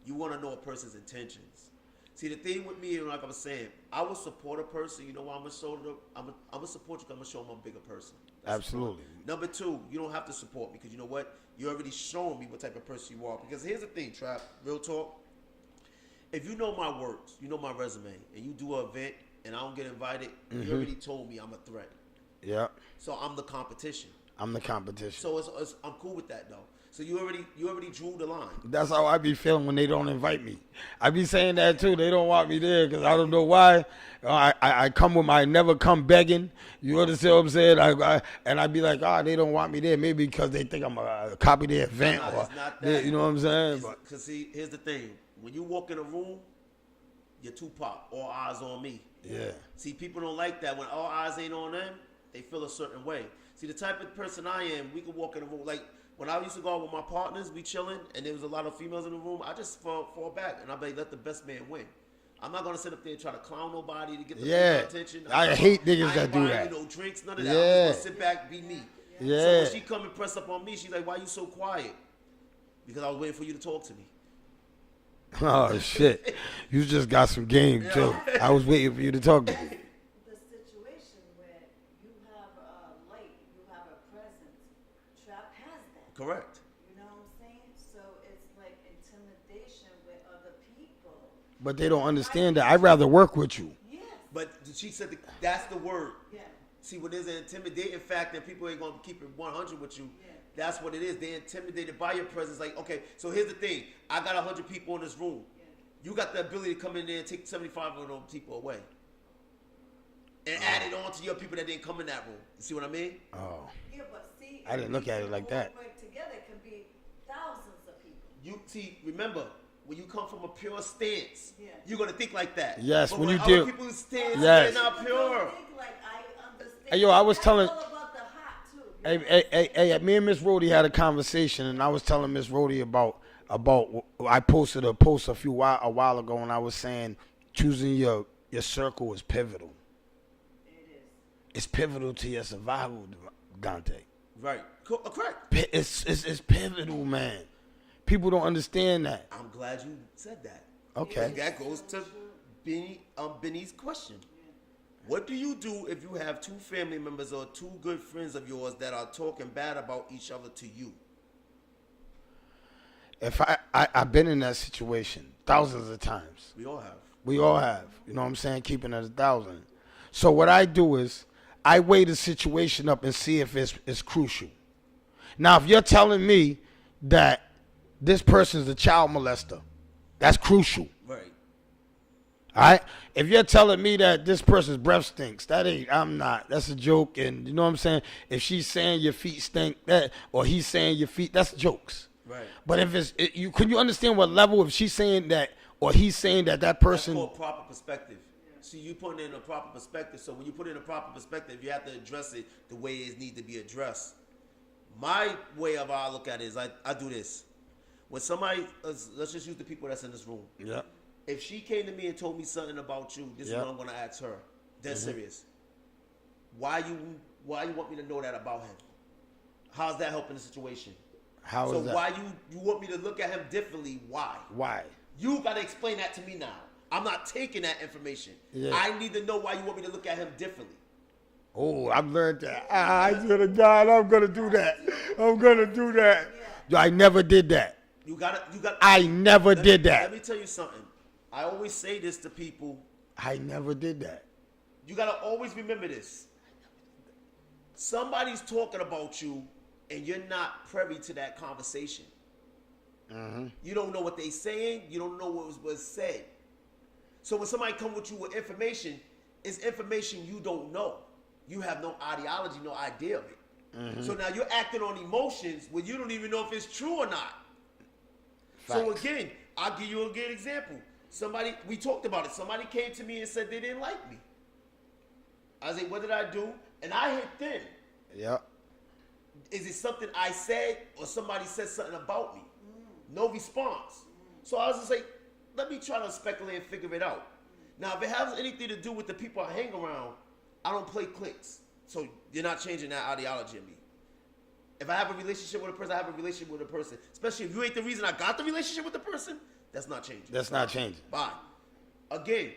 you want to know a person's intentions. See, the thing with me, like I was saying, I will support a person. You know why I'm gonna show them? I'm gonna support you because I'm gonna show them a bigger person. That's absolutely. Number two, you don't have to support me because you know what? You already shown me what type of person you are. Because here's the thing, Trap, real talk. If you know my works, you know my resume, and you do an event and I don't get invited, you already told me I'm a threat. Yeah. So I'm the competition. I'm the competition. So I'm cool with that though. So you already drew the line. That's how I be feeling when they don't invite me. I be saying that too. They don't want me there because I don't know why. I come with I never come begging. You understand what I'm saying? And I be like, they don't want me there. Maybe because they think I'm a copy their event. Nah, it's not that. You know what I'm saying? Because see, here's the thing. When you walk in a room, you're Tupac. All eyes on me. Yeah. See, people don't like that. When all eyes ain't on them, they feel a certain way. See, the type of person I am, we could walk in a room. Like, when I used to go out with my partners, we chilling, and there was a lot of females in the room, I just fall back, and I be like, let the best man win. I'm not gonna sit up there and try to clown nobody to get the attention. I hate niggas that do buying that. You no drinks, none of that. I'm just gonna sit back, be me. Yeah. So when she come and press up on me, she's like, "Why you so quiet?" Because I was waiting for you to talk to me. Oh shit! You just got some game too. I was waiting for you to talk to me. The situation where you have a light, you have a presence. Trap has that. Correct. You know what I'm saying? So it's like intimidation with other people. But they don't understand that. I'd rather work with you. Yes. But she said that's the word. Yeah. See, when there's an intimidating fact that people ain't gonna keep it 100 with you, Yeah. that's what it is. They're intimidated by your presence. Like, okay, so here's the thing: I got 100 people in this room. Yeah. You got the ability to come in there and take 75 of those people away, and add it on to your people that didn't come in that room. You see what I mean? Oh. Yeah, but see, I didn't look at it like that. Work together can be thousands of people. You see, remember, when you come from a pure stance, Yeah. you're gonna think like that. Yes, But when you other do- people's stance, Yes. they're not Don't pure. think like I understand. Hey, yo, I was That's telling- all about the hot too. Hey, me and Miss Rhodey had a conversation, and I was telling Miss Rhodey about I posted a post a while ago, and I was saying choosing your circle is pivotal. It is. It's pivotal to your survival, Dante. Right. Correct. It's pivotal, man. People don't understand that. I'm glad you said that. Okay. That goes to Benny's question. What do you do if you have two family members or two good friends of yours that are talking bad about each other to you? If I've been in that situation thousands of times. We all have. We all have. You know what I'm saying? Keeping it 1,000. So what I do is I weigh the situation up and see if it's crucial. Now, if you're telling me that this person's a child molester, that's crucial. Right. All right? If you're telling me that this person's breath stinks, I'm not. That's a joke. And you know what I'm saying? If she's saying your feet stink, or he's saying your feet, that's jokes. Right. But if can you understand what level, if she's saying that, or he's saying that person. That's called proper perspective. See, you put it in a proper perspective. So when you put it in a proper perspective, you have to address it the way it needs to be addressed. My way of how I look at it is I do this. When somebody, let's just use the people that's in this room. Yeah. If she came to me and told me something about you, this is what I'm gonna ask her. Dead serious. Why you want me to know that about him? How's that helping the situation? How is that? So why you want me to look at him differently? Why? Why? You gotta explain that to me now. I'm not taking that information. Yeah. I need to know why you want me to look at him differently. Oh, I've learned that. I swear to God, I'm gonna do that. I'm gonna do that. I never did that. You gotta. I never did that. Let me tell you something. I always say this to people. I never did that. You gotta always remember this. Somebody's talking about you, and you're not privy to that conversation. Mm-hmm. You don't know what they saying. You don't know what was said. So when somebody come with you with information, it's information you don't know. You have no ideology, no idea of it. Mm-hmm. So now you're acting on emotions when you don't even know if it's true or not. Facts. So again, I'll give you a good example. We talked about it. Somebody came to me and said they didn't like me. I said, what did I do? And I hit them. Yeah. Is it something I said or somebody said something about me? No response. So I was just like, let me try to speculate and figure it out. Now, if it has anything to do with the people I hang around, I don't play cliques. So you're not changing that ideology in me. If I have a relationship with a person, I have a relationship with a person. Especially if you ain't the reason I got the relationship with the person, that's not changing. That's not changing. Bye. Again,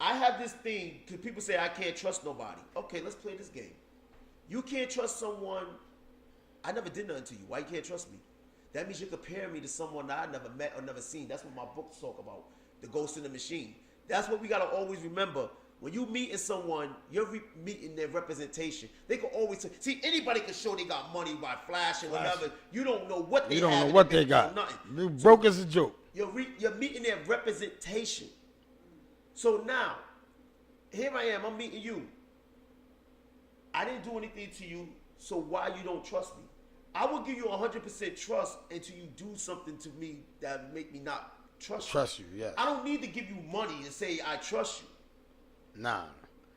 I have this thing, because people say I can't trust nobody. Okay, let's play this game. You can't trust someone. I never did nothing to you. Why you can't trust me? That means you're comparing me to someone that I never met or never seen. That's what my books talk about. The ghost in the machine. That's what we got to always remember. When you meeting someone, you're meeting their representation. They can always see anybody can show they got money by flash or whatever. You don't know what they You don't have know in what their they bank got. account, You nothing. broke as a joke. You're meeting their representation. So now, here I am. I'm meeting you. I didn't do anything to you, so why you don't trust me? I will give you 100% trust until you do something to me that make me not trust you. Trust you, yes. I don't need to give you money to say I trust you. Nah.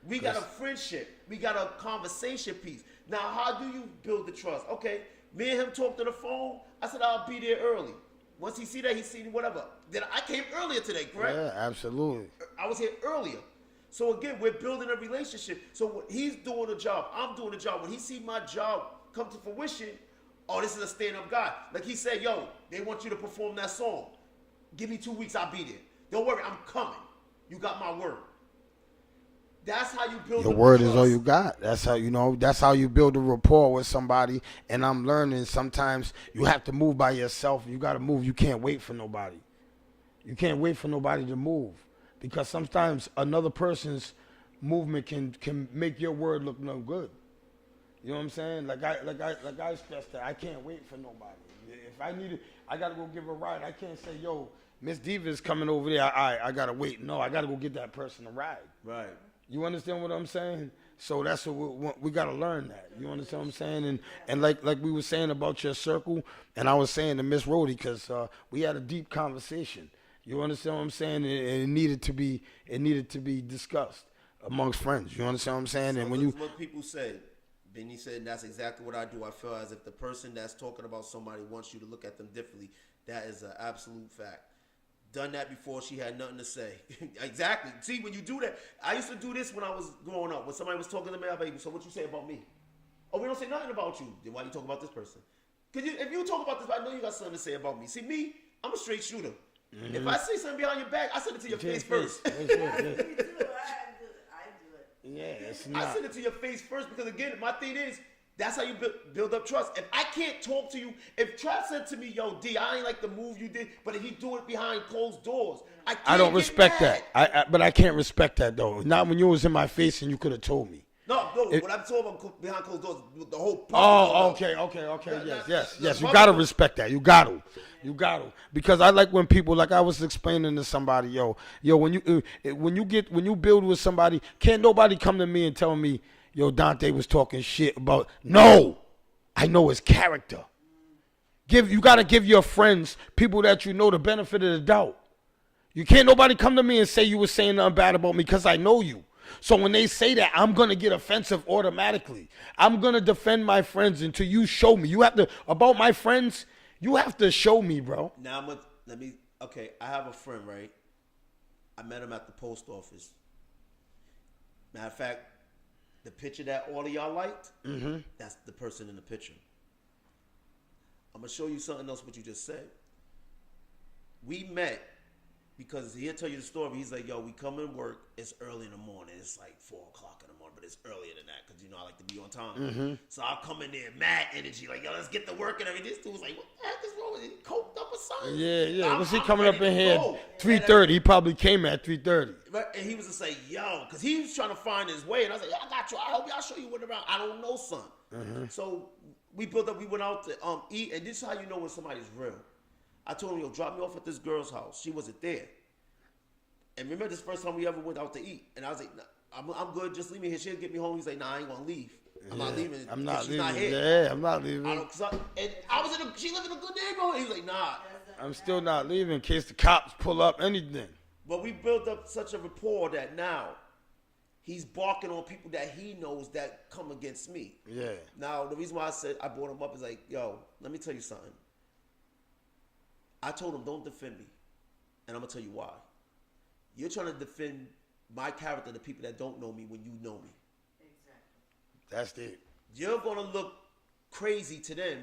We got a friendship. We got a conversation piece. Now, how do you build the trust? Okay, me and him talked on the phone. I said, I'll be there early. Once he see that, he see whatever. Then I came early. earlier today, correct? Yeah, absolutely. I was here earlier. So again, we're building a relationship. So when he's doing a job, I'm doing a job. When he see my job come to fruition, oh, this is a stand-up guy. Like he said, yo, they want you to perform that song. Give me 2 weeks, I'll be there. Don't worry, I'm coming. You got my word. That's how you build. Your word is all you got. That's how That's how you build a rapport with somebody. And I'm learning sometimes you have to move by yourself. You got to move. You can't wait for nobody. You can't wait for nobody to move, because sometimes another person's movement can make your word look no good. You know what I'm saying? Like I stressed that I can't wait for nobody. If I need it, I gotta go give her a ride. I can't say, yo, Miss Diva is coming over there. I gotta wait. No, I gotta go get that person a ride. Right. You understand what I'm saying? So that's what we gotta learn that. You understand what I'm saying? And like we were saying about your circle, and I was saying to Miss Rhodey, because we had a deep conversation. You understand what I'm saying? And it needed to be discussed amongst friends. You understand what I'm saying? So and when what people say, Benny said, that's exactly what I do. I feel as if the person that's talking about somebody wants you to look at them differently. That is an absolute fact. Done that before, she had nothing to say. Exactly. See, when you do that, I used to do this when I was growing up. When somebody was talking to me, baby, so what you say about me? Oh, we don't say nothing about you. Then why you talk about this person? Because if you talk about this, I know you got something to say about me. See, me, I'm a straight shooter. Mm-hmm. If I say something behind your back, I send it to your face first. Me too. I do it. yeah, it's not. I send it to your face first because, again, my thing is, that's how you build up trust. If I can't talk to you, if Trap said to me, yo, D, I ain't like the move you did, but if he do it behind closed doors, I don't respect that. But I can't respect that, though. Not when you was in my face and you could have told me. No, what I'm talking about behind closed doors, the whole. Oh, okay. Yes. You gotta respect that. You gotta. Because I like when people, like I was explaining to somebody, yo, when you build with somebody, can't nobody come to me and tell me, yo, Dante was talking shit about. No, I know his character. You gotta give your friends, people that you know, the benefit of the doubt. You can't nobody come to me and say you were saying nothing bad about me because I know you. So when they say that, I'm going to get offensive automatically. I'm going to defend my friends until you show me. You have to, about my friends, you have to show me, bro. Now, I have a friend, right? I met him at the post office. Matter of fact, the picture that all of y'all liked, that's the person in the picture. I'm going to show you something else what you just said. We met because he'll tell you the story. He's like, yo, we come and work. It's early in the morning. It's like 4 o'clock in the morning, but it's earlier than that because, I like to be on time. So I'll come in there, mad energy, like, yo, let's get to work and everything. This dude was like, what the heck is wrong with you? Coked up or something? Yeah. Was he coming up in here at 3:30? He probably came at 3:30. Right, and he was just like, yo, because he was trying to find his way. And I was like, I got you. I hope y'all show you what around. I don't know, son. So we built up. We went out to eat. And this is how you know when somebody's real. I told him, yo, drop me off at this girl's house. She wasn't there. And remember this first time we ever went out to eat. And I was like, nah, I'm good. Just leave me here. She'll get me home. He's like, nah, I ain't going to leave. I'm not leaving. I'm not she's leaving. Not here. Yeah, I'm not leaving. She lived in a good neighborhood. He was like, nah. I'm still not leaving in case the cops pull up anything. But we built up such a rapport that now he's barking on people that he knows that come against me. Yeah. Now, the reason why I said I brought him up is like, yo, let me tell you something. I told him, don't defend me. And I'm going to tell you why. You're trying to defend my character to people that don't know me when you know me. Exactly. That's it. You're going to look crazy to them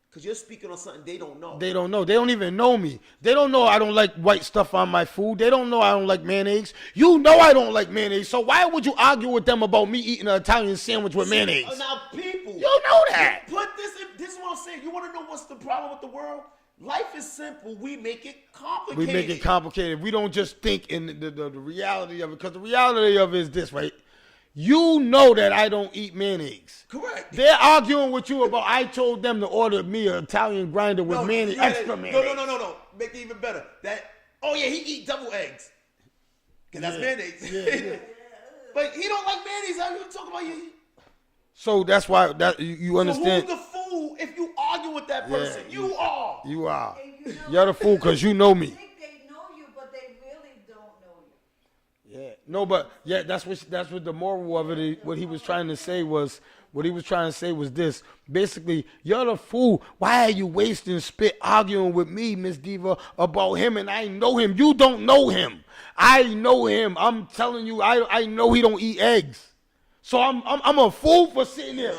because you're speaking on something they don't know. They don't know. They don't even know me. They don't know I don't like white stuff on my food. They don't know I don't like mayonnaise. You know I don't like mayonnaise. So why would you argue with them about me eating an Italian sandwich with mayonnaise? Now, people. You don't know that. Put this in. This is what I'm saying. You want to know what's the problem with the world? Life is simple. We make it complicated. We make it complicated. We don't just think in the reality of it. Because the reality of it is this, right? You know that I don't eat mayonnaise. Correct. They're arguing with you about I told them to order me an Italian grinder with mayonnaise, extra mayonnaise. No. Make it even better. He eat double eggs. Because that's mayonnaise. Yeah. But he don't like mayonnaise. How you talking about you? So that's why you understand. So who's the fool if you argue with that person? Yeah, you are. You are. And You're the fool because you know me. They think they know you, but they really don't know Yeah. No, but yeah, that's what the moral of it. What he was trying to say was this. Basically, you're the fool. Why are you wasting spit arguing with me, Miss Diva, about him and I know him? You don't know him. I know him. I'm telling you, I know he don't eat eggs. So I'm a fool for sitting there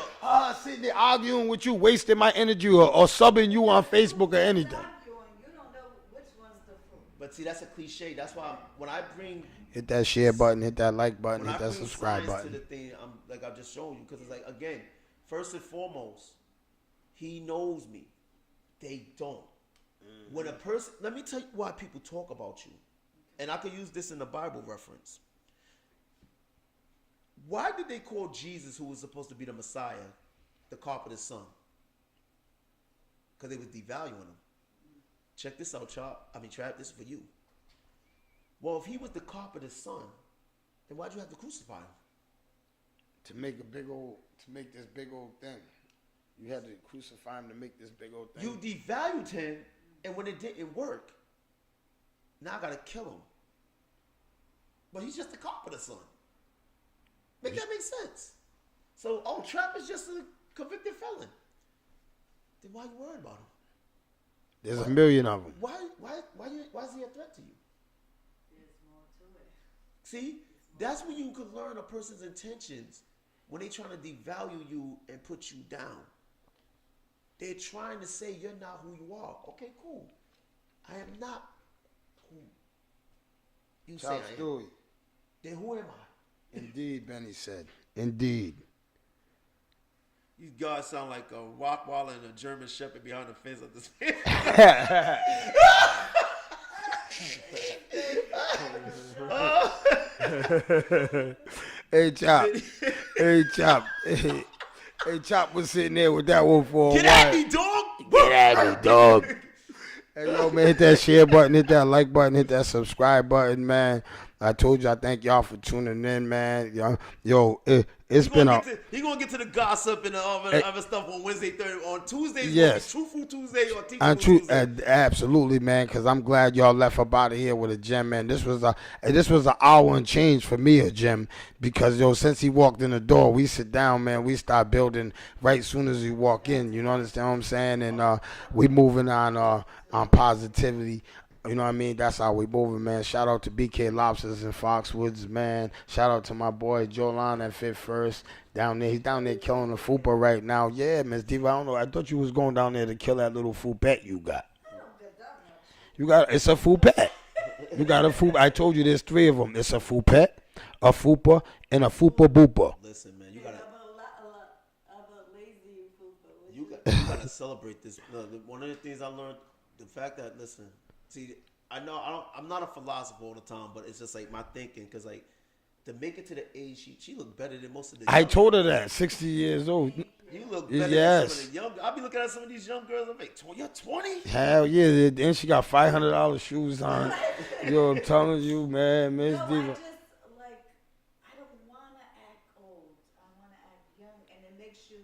arguing with you, wasting my energy or subbing you on Facebook or anything. You don't know which one's the fruit. But see, that's a cliche. That's why when I bring Hit that share button, hit that like button, when hit I that bring subscribe science to button. the thing, I'm like I've just shown you, because it's like, again, first and foremost, he knows me. They don't. When a person, let me tell you why people talk about you, and I could use this in the Bible reference. Why did they call Jesus, who was supposed to be the Messiah, the carpenter's son? Because they was devaluing him. Check this out, Trap, this is for you. Well, if he was the carpenter's son, then why'd you have to crucify him? To make this big old thing. You had to crucify him to make this big old thing. You devalued him, and when it didn't work, now I gotta kill him. But he's just the carpenter's son. Make that make sense? So, Trap is just a convicted felon. Then why you worried about him? There's a million of them. Why is he a threat to you? There's more to it. See, that's when you can learn a person's intentions when they trying to devalue you and put you down. They're trying to say you're not who you are. Okay, cool. I am not who you say I am. Stewie. Then who am I? Indeed, Benny said. Indeed. You guys sound like a Rottweiler and a German Shepherd behind the fence at this. Hey, Chop. Hey, Chop. Hey, Chop was sitting there with that one for a Get while. at me, dog! Get at me, dog. Hey, yo, man, hit that share button, hit that like button, hit that subscribe button, man. I told you, I thank y'all for tuning in, man. Yo, it's been a... He gonna get to the gossip and the other stuff on Wednesday, Thursday. On Tuesdays, yes. Truthful Tuesday or Teachable Tuesday. Absolutely, man, because I'm glad y'all left up out of here with a gem, man. This was an hour and change for me, a gem, because, yo, since he walked in the door, we sit down, man. We start building right soon as we walk in. You know, understand what I'm saying? And we moving on positivity. You know what I mean? That's how we moving, man. Shout out to BK Lobsters in Foxwoods, man. Shout out to my boy Jolan at Fit First down there. He's down there killing the fupa right now. Yeah, Miss Diva, I don't know. I thought you was going down there to kill that little fupet you got. It's a fupet. You got a fupa. I told you there's 3 of them. It's a fupet, a fupa, and a fupa boopa. Listen, man, you lazy gotta celebrate this. One of the things I learned, the fact that, listen, see, I'm not a philosopher all the time, but it's just like my thinking, because like to make it to the age, she looked better than most of the. I told her that 60 years old. You look better yes. than some of the young. I'll be looking at some of these young girls. I'm like, you're 20. Hell yeah, and she got $500 shoes on. Yo, I'm telling you, man, Miss Diva. I just, like, I don't want to act old. I want to act young, and it makes you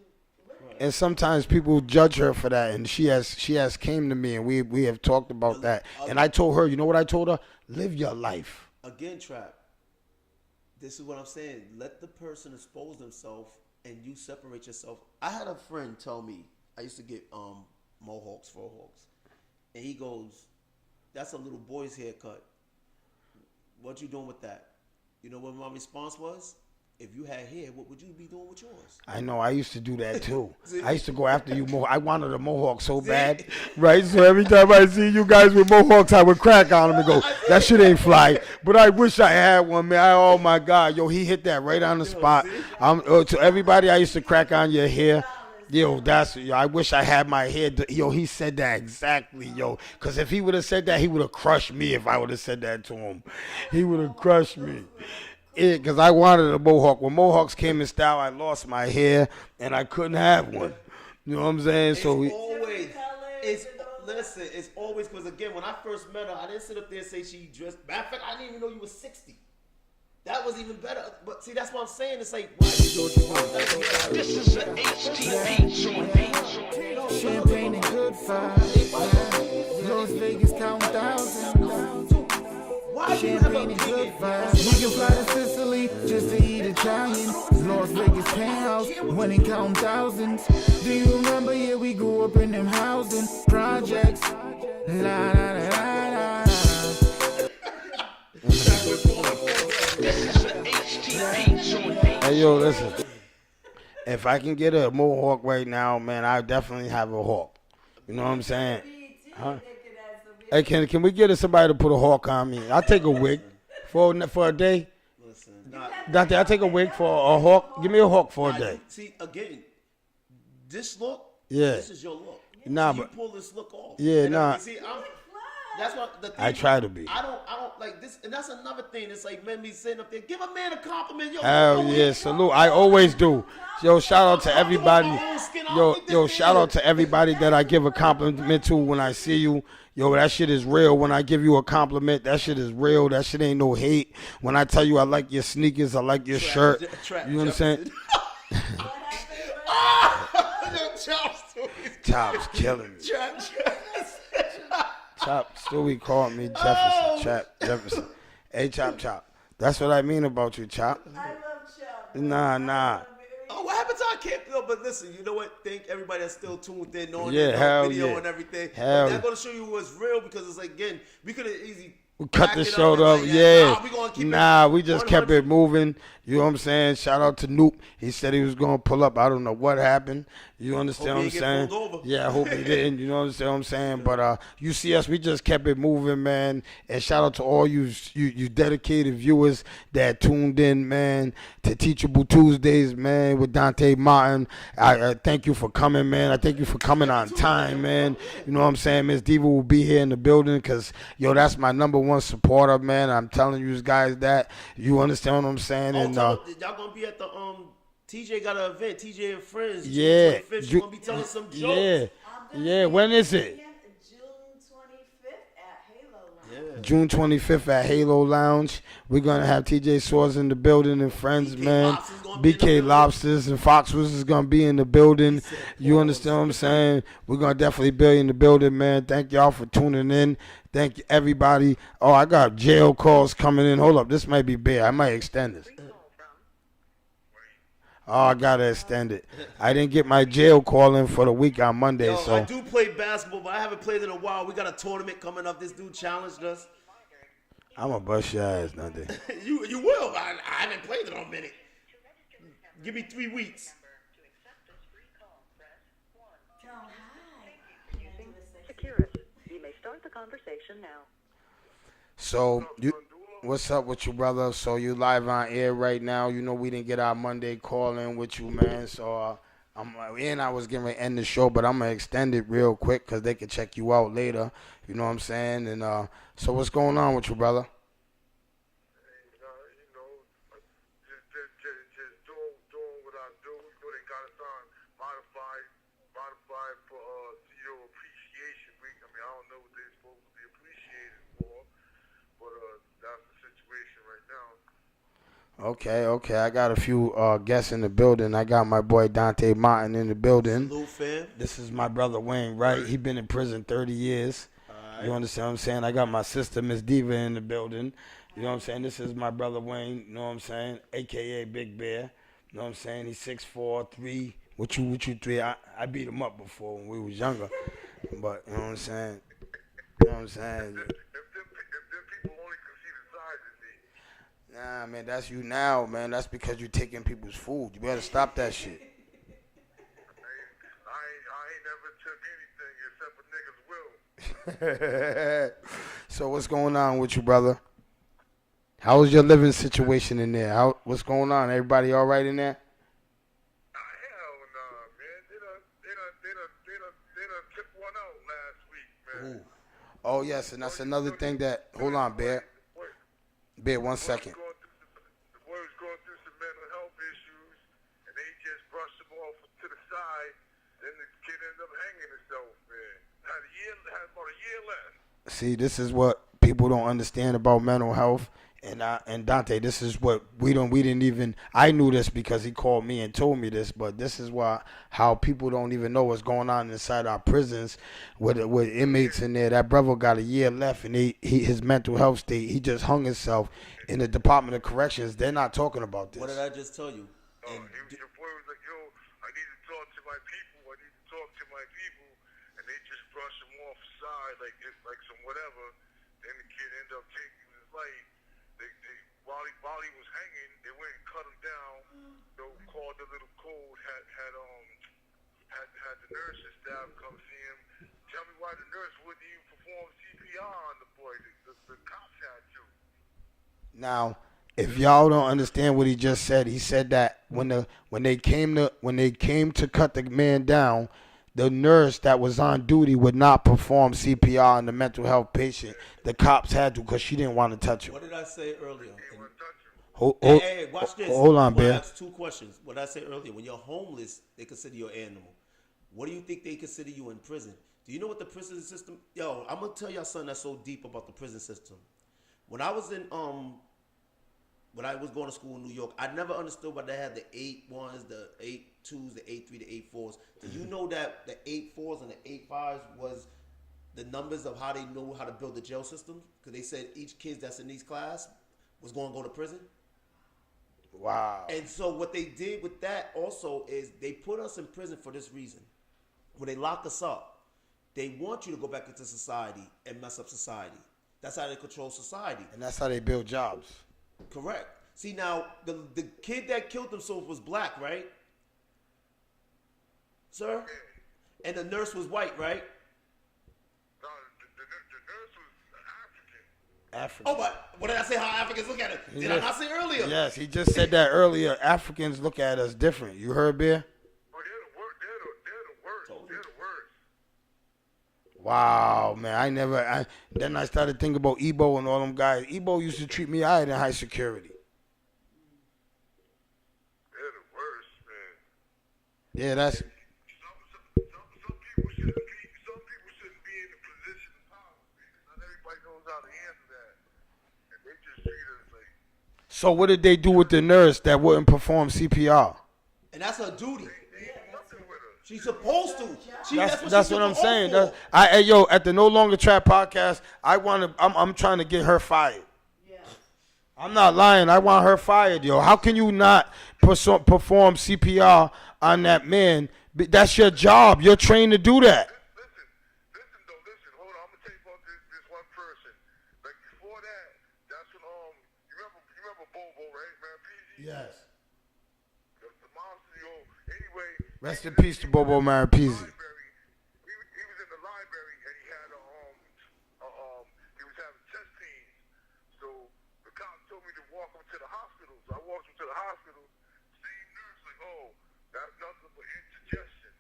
look. And sometimes people judge her for that, and she has came to me, and we have talked about that. And I told her, you know what I told her? Live your life. Again, Trap. This is what I'm saying. Let the person expose themselves, and you separate yourself. I had a friend tell me, I used to get mohawks, faux hawks, and he goes, "That's a little boy's haircut. What you doing with that?" You know what my response was? If you had hair, what would you be doing with yours? I know. I used to do that too. I used to go after you more. I wanted a mohawk so bad, right? So every time I see you guys with mohawks, I would crack on them and go, "That shit ain't fly." But I wish I had one, man. Oh my God, yo, he hit that right on the spot. To everybody, I used to crack on your hair. Yo, I wish I had my hair. Yo, he said that exactly, yo. Because if he would have said that, he would have crushed me if I would have said that to him. He would have crushed me. Because I wanted a mohawk. When mohawks came in style, I lost my hair, and I couldn't have one. You know what I'm saying? It's always, because again, when I first met her, I didn't sit up there and say she dressed. Matter of fact, I didn't even know you were 60. That was even better. But see, that's what I'm saying. It's like, why you doing what This is an HTP joint. Champagne and good vibes. Las Vegas count thousands. Why champagne and good vibes. We can fly to Sicily just to eat Italian. Las Vegas penthouse, winning counting thousands. Do you remember? Yeah, we grew up in them housing projects. La la la la la. Hey yo, listen. If I can get a mohawk right now, man, I definitely have a hawk. You know what I'm saying? Huh? Hey, can we get somebody to put a hawk on me? I'll take a wig for a day. Listen, Dante, I'll take a wig for a hawk. Give me a hawk for a day. See, again, this look, Yeah. this is your look. Nah, So you but pull this look off. Yeah, And nah. See, that's what the thing. I try to be. I don't like this, and that's another thing. It's like men be sitting up there, give a man a compliment. Yo, Hell yeah, salute. I always do. Yo, shout out to everybody. Yo, shout out to everybody that I give a compliment to when I see you. Yo, that shit is real. When I give you a compliment, that shit is real. That shit ain't no hate. When I tell you I like your sneakers, I like your shirt. You know what I'm saying? Chop's killing me. Chop, Stewie called me Jefferson. Chop, Jefferson. Hey, Chop. That's what I mean about you, Chop. I love Chop. Nah. Oh, what happened to I can't feel? But listen, you know what? Thank everybody that's still tuned in on Yeah, the hell video yeah. and everything. Hell But yeah. that's gonna show you what's real because it's like again, we could have easily Cut the backed it show and up, like, yeah. Nah, we gonna keep We just kept it moving. You know what I'm saying? Shout out to Noop. He said he was gonna pull up. I don't know what happened. You understand Hope what he I'm get saying? pulled over. Yeah, I hope he didn't. You know what I'm saying? But you see us, we just kept it moving, man. And shout out to all you dedicated viewers that tuned in, man, to Teachable Tuesdays, man, with Dante Martin. I thank you for coming, man. I thank you for coming on time, man. You know what I'm saying? Miss Diva will be here in the building because, yo, that's my number one supporter, man. I'm telling you guys that. You understand what I'm saying? Oh, And y'all gonna be at the TJ got an event. TJ and friends. yeah, June 25th, she gonna be telling some jokes. yeah. When is it? June 25th June 25th at Halo Lounge. at Halo Lounge. We're going to have TJ Swords in the building and friends, BK man. Lobster's gonna be in the BK building. Lobsters and Foxwoods is going to be in the building. You understand what I'm saying? We're going to definitely be in the building, man. Thank y'all for tuning in. Thank you, everybody. Oh, I got jail calls coming in. Hold up. This might be big. I might extend this. Oh, I got to extend it. I didn't get my jail call in for the week on Monday, Yo, so. I do play basketball, but I haven't played in a while. We got a tournament coming up. This dude challenged us. I'm going to bust your ass, nothing. You will. I haven't played in a minute. Give me 3 weeks. Tell 'em hi. Can I do a sexy- Security. You may start the conversation now. So, what's up with you, brother? So, you live on air right now. You know we didn't get our Monday call in with you, man. So, I was getting ready to end the show, but I'm going to extend it real quick because they can check you out later. You know what I'm saying? And so, what's going on with you, brother? Just doing what I do. You know, they got us on modified for CEO Appreciation Week. I mean, I don't know what they're supposed to be appreciated for, but that's the situation right now. Okay. I got a few guests in the building. I got my boy Dante Martin in the building. Salute, fam. This is my brother Wayne, right? He been in prison 30 years. You understand what I'm saying? I got my sister, Miss Diva, in the building. You know what I'm saying? This is my brother Wayne, you know what I'm saying? A.K.A. Big Bear. You know what I'm saying? He's 6'4", 3. What you 3? I beat him up before when we was younger. But, you know what I'm saying? You know what I'm saying? If them people only could see the size of me. Nah, man, that's you now, man. That's because you're taking people's food. You better stop that shit. I ain't never took anything except for niggas' will. So what's going on with you, brother? How is your living situation in there? What's going on? Everybody all right in there? Hell nah, man. They done took one out last week, man. Oh, yes, and that's another thing that... Hold on, Bear. Bear, 1 second. The boy was going through some mental health issues, and they just brushed him off to the side. Then the kid ended up hanging himself, man. Had about a year left. See, this is what people don't understand about mental health. And Dante, this is what we didn't even. I knew this because he called me and told me this, but this is how people don't even know what's going on inside our prisons with inmates in there. That brother got a year left, and his mental health state. He just hung himself in the Department of Corrections. They're not talking about this. What did I just tell you? And Your boy was like, yo, I need to talk to my people. I need to talk to my people. And they just brush him off aside like it's like some whatever. Then the kid ended up taking his life. While he was hanging, they went and cut him down. Called the little code, had the nurses staff come see him. Tell me why the nurse wouldn't even perform CPR on the boy. The cops had to. Now, if y'all don't understand what he just said, he said that when they came to cut the man down, the nurse that was on duty would not perform CPR on the mental health patient. The cops had to because she didn't want to touch him. what did I say earlier? Hey, Watch this. Hold on, I Bear. asked 2 questions. What did I say earlier? When you're homeless, they consider you an animal. What do you think they consider you in prison? Do you know what the prison system? Yo, I'm gonna tell y'all something that's so deep about the prison system. When I was when I was going to school in New York, I never understood why they had the 8-1s, the 8-2s, the 8-3, the 8-4s. Did you know that the 8-4s and the 8-5s was the numbers of how they know how to build the jail system? Because they said each kid that's in each class was going to go to prison. Wow. And so what they did with that also is they put us in prison for this reason. When they lock us up, they want you to go back into society and mess up society. That's how they control society. And that's how they build jobs. Correct. See, now, the kid that killed himself was black, right? Sir? And the nurse was white, right? No, the nurse was African. African. Oh, but what did I say how Africans look at it? Did I not say earlier? Yes, he just said that earlier. Africans look at us different. You heard, Bear? Oh, they're the worst. They're the worst. Wow, man. Then I started thinking about Ebo and all them guys. Ebo used to treat me all right in high security. They're the worst, man. Yeah, that's... Some people shouldn't be in the position of power, man. Not everybody knows how to handle that. And they just treat us like... So what did they do with the nurse that wouldn't perform CPR? And that's her duty. They ain't nothing with us. She's supposed to. That's what I'm saying. Yo, at the No Longer Trap podcast, I'm trying to get her fired. I'm not lying. I want her fired, yo. How can you not perform CPR on that man? That's your job. You're trained to do that. Listen. Hold on. I'm gonna tell you about this one person. Like before that, that's when you remember Bobo, right, man? PZ. Yes. The monster, yo. Anyway. Rest in peace to Bobo Maripizzi. He was in the library and he had he was having chest pains. So the cops told me to walk him to the hospital. So I walked him to the hospital. Same nurse like, oh, that's nothing but indigestion.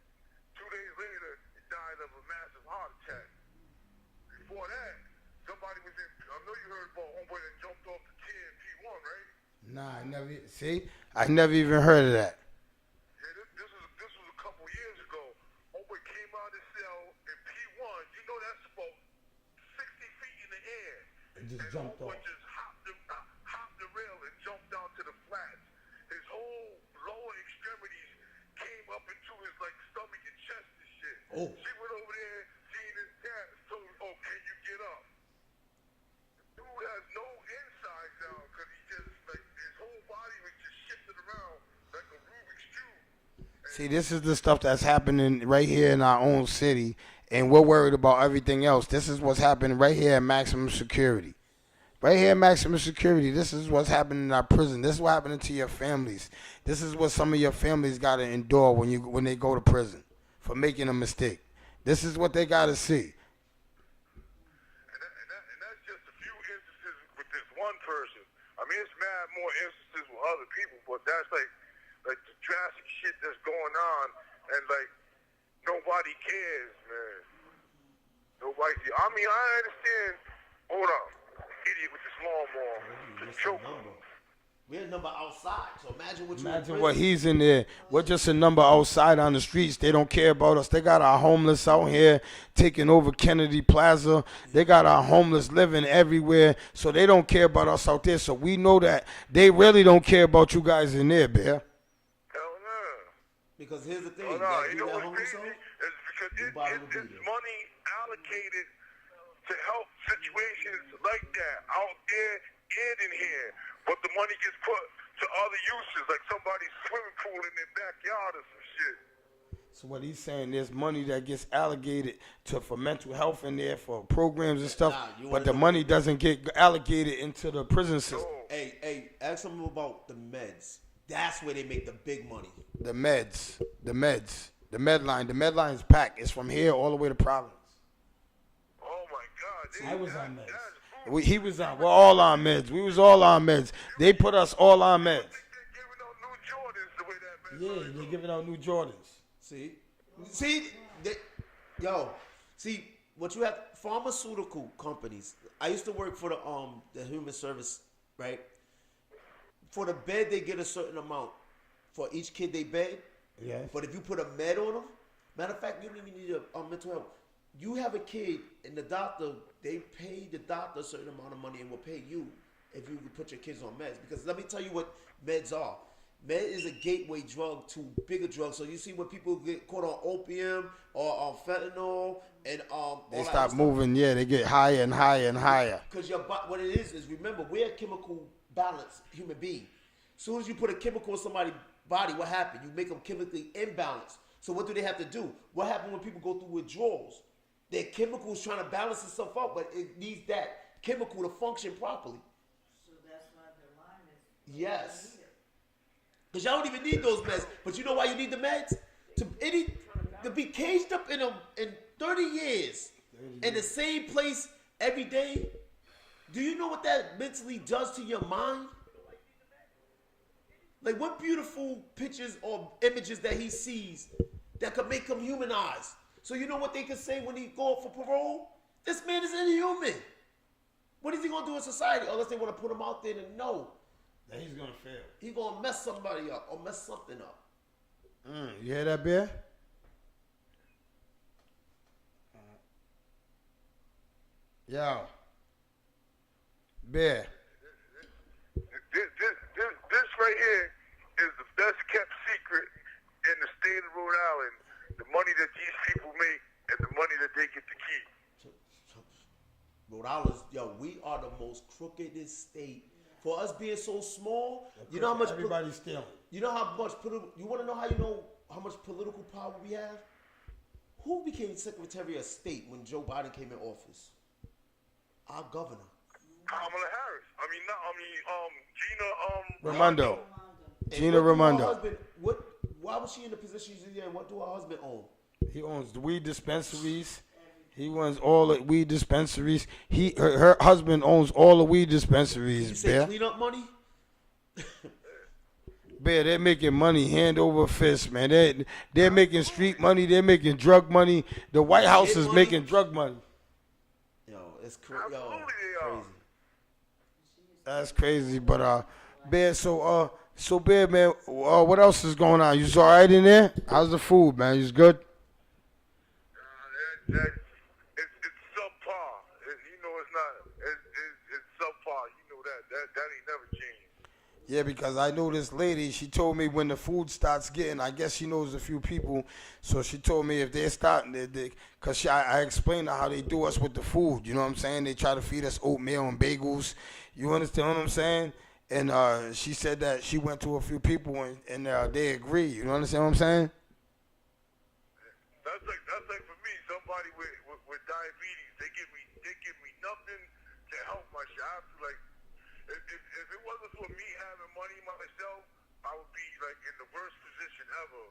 2 days later, he died of a massive heart attack. Before that, somebody was in. I know you heard about homeboy that jumped off the chair in P1, right? Nah, I never even heard of that. Yeah, this was a couple years ago. Homeboy came out of the cell in P1. You know that's about 60 feet in the air. It just jumped homeboy off. just hopped the rail and jumped down to the flats. His whole lower extremities came up into his like stomach and chest and shit. Oh. She went over there, seen his dad, told him, "Oh, can you get up?" Dude has no insides down because he just like his whole body was just shifting around like a Rubik's cube. See, this is the stuff that's happening right here in our own city, and we're worried about everything else. This is what's happening right here at maximum security. Right here at maximum security, this is what's happening in our prison. This is what's happening to your families. This is what some of your families got to endure when they go to prison for making a mistake. This is what they got to see. And that's just a few instances with this one person. I mean, it's mad more instances with other people, but that's like the drastic shit that's going on, and like nobody cares, man. Nobody. I mean, I understand. Hold on, idiot with this lawnmower, just choke him. We're a number outside. So imagine what Imagine what he's in there. We're just a number outside on the streets. They don't care about us. They got our homeless out here taking over Kennedy Plaza. They got our homeless living everywhere. So they don't care about us out there. So we know that they really don't care about you guys in there, Bear. Hell no. Because here's the thing. Oh, no, that you dude know that what's homeless crazy? out, It's because nobody would be it's there. money allocated to help situations like that out there and in here. But the money gets put to other uses, like somebody's swimming pool in their backyard or some shit. So what he's saying, there's money that gets allocated for mental health in there, for programs and stuff, Nah, you but wanna the know- money doesn't get allocated into the prison system. Oh, Hey, ask them about the meds. That's where they make the big money. The meds, the med line. The med line's packed. It's from here all the way to Providence. oh my God. I was on meds. That's food. He was on. We're all on meds. We was all on meds. They put us all on meds. They're giving out new Jordans the way that Yeah, man. they're giving out new Jordans. See, what you have, pharmaceutical companies. I used to work for the human service, right? For the bed, they get a certain amount for each kid they bed. Yes. But if you put a med on them, matter of fact, you don't even need a mental health. You have a kid, and the doctor, they pay the doctor a certain amount of money and will pay you if you put your kids on meds. Because let me tell you what meds are. Med is a gateway drug to bigger drugs. So you see when people get caught on opium or on fentanyl and They stop moving. Yeah, they get higher and higher and higher. because your body, what it is remember, we're a chemical balanced human being. As soon as you put a chemical in somebody's body, what happened? You make them chemically imbalanced. So what do they have to do? What happens when people go through withdrawals? Their chemicals trying to balance itself out, but it needs that chemical to function properly. So that's why the line is. Yes. Because y'all don't even need those meds. But you know why you need the meds? To be caged up in 30 years in the same place every day. Do you know what that mentally does to your mind? Like what beautiful pictures or images that he sees that could make him humanized. So you know what they could say when he go up for parole? This man is inhuman. What is he gonna do in society unless they want to put him out there to know Then he's gonna fail. he gonna mess somebody up or mess something up? You hear that, Bear? Yo. Bear. This right here is the best kept secret in the state of Rhode Island. The money that these people make and the money that they get to keep. Rhode Island, yo, we are the most crookedest state. For us being so small, you know how much Everybody's stealing. you know how much you want to know how much political power we have? Who became Secretary of State when Joe Biden came in office? Our governor. Kamala Harris. Gina. Raimondo. And Gina what do her Raimondo. husband- why was she in the position she's in? What do her husband own? He owns the weed dispensaries. He owns all the weed dispensaries. Her husband owns all the weed You dispensaries, say Bear. cleanup money? Bear, they're making money hand over fist, man. They're making street money. They're making drug money. The White House is money? making drug money. Yo, it's Absolutely they are. crazy. That's crazy, but Bear. So Bear, man. What else is going on? You all right in there? How's the food, man? You good? It's subpar. It's not. It's subpar. You know that ain't never changed. Yeah, because I know this lady, she told me when the food starts getting, I guess she knows a few people, so she told me if they're starting, because I explained to her how they do us with the food, you know what I'm saying? They try to feed us oatmeal and bagels, you understand what I'm saying? And she said that she went to a few people and they agree, you know understand what I'm saying? That's like for me, somebody with diabetes, they give me nothing to help my shit. I have to if it wasn't for me having money myself, I would be like in the worst position ever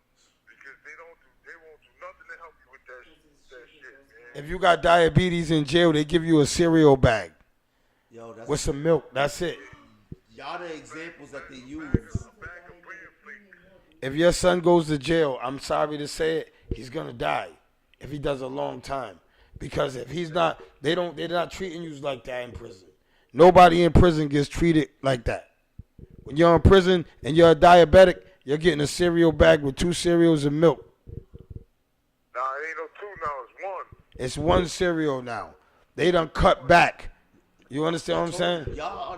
because they won't do nothing to help you with that shit, man. If you got diabetes in jail, they give you a cereal bag Yo, that's with some milk, that's it. y'all the examples that they use. A bag of bread flakes. If your son goes to jail, I'm sorry to say it, he's gonna die if he does a long time. Because if he's not, they're not treating you like that in prison. Nobody in prison gets treated like that. When you're in prison and you're a diabetic, you're getting a cereal bag with 2 cereals and milk. Nah, it ain't no 2 now, it's 1. It's 1 cereal now. They done cut back. You understand what I'm saying? Y'all are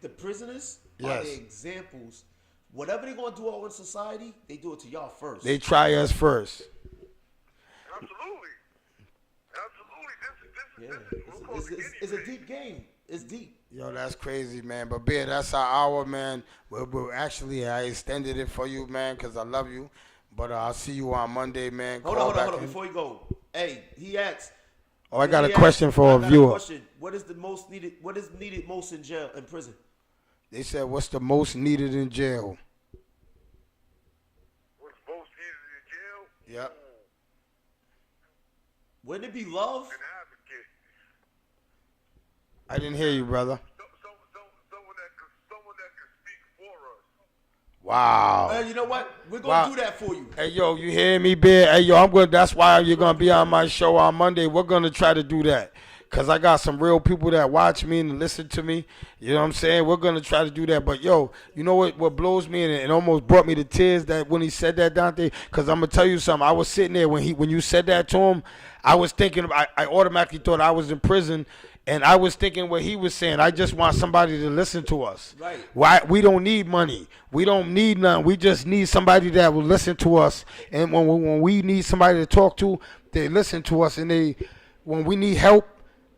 the prisoners are Yes. the examples. Whatever they gonna do out in society, they do it to y'all first. They try us first. Absolutely. It's a deep game. It's deep. Yo, that's crazy, man. But, Bear, that's our hour, man. Actually, I extended it for you, man, because I love you. But I'll see you on Monday, man. Hold on. Before you go, hey, he asked. Oh, I got a question for a viewer. What is needed most in jail, in prison? They said, what's the most needed in jail? What's most needed in jail? Yep. Wouldn't it be love? An advocate. I didn't hear you, brother. Someone that can speak for us. Wow. You know what? We're gonna do that for you. Hey, yo, you hear me, Bear? Hey, yo, that's why you're gonna be on my show on Monday. We're gonna try to do that. Cause I got some real people that watch me and listen to me. You know what I'm saying? We're gonna try to do that. But yo, you know what blows me and it almost brought me to tears that when he said that, Dante. Cause I'm gonna tell you something. I was sitting there when you said that to him. I was thinking. I automatically thought I was in prison. And I was thinking what he was saying. I just want somebody to listen to us. Right. Why? We don't need money. We don't need none. We just need somebody that will listen to us. And when we need somebody to talk to, they listen to us. And when we need help,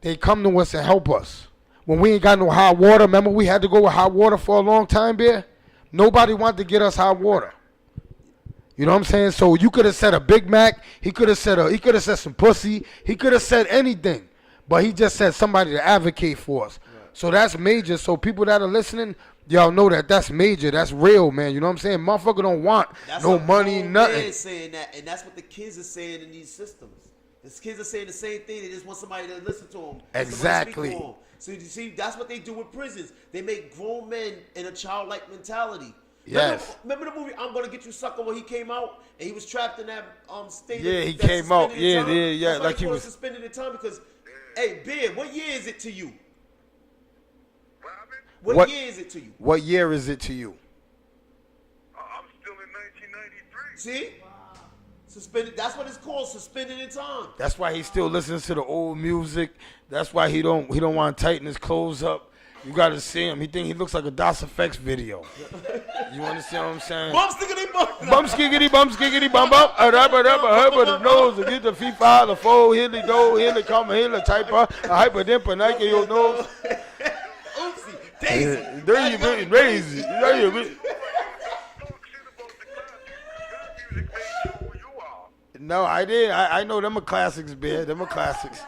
they come to us and help us. When we ain't got no hot water, remember we had to go with hot water for a long time, Bear? Nobody wanted to get us hot water. You know what I'm saying? So you could have said a Big Mac. He could have said some pussy. He could have said anything. But he just said somebody to advocate for us. Right. So that's major. So people that are listening, y'all know that's major. That's real, man. You know what I'm saying? Motherfucker don't want no money, nothing. That's saying that, and that's what the kids are saying in these systems. The kids are saying the same thing. They just want somebody to listen to them. Exactly. To them. So you see, that's what they do with prisons. They make grown men in a childlike mentality. Yes. Remember the movie I'm Gonna Get You Sucker when he came out and he was trapped in that state? Yeah, he came out. Yeah. That's why like he was suspended in time because. Hey, Beard, what year is it to you? What year is it to you? What year is it to you? I'm still in 1993. See? Wow. Suspended. That's what it's called, suspended in time. That's why he still listens to the old music. That's why he don't want to tighten his clothes up. You got to see him. He think he looks like a DOS Effects video. You understand what I'm saying? Bum skiggity bum. Bum skiggity bum bum. Hyper the nose, get the FIFA, the foe, here the do, here the comma, here the typer, a hyper dimper, Nike your nose. Oopsie, Daisy. There you be crazy. There you be. No, I did. I know them are classics, Bear. Them are classics.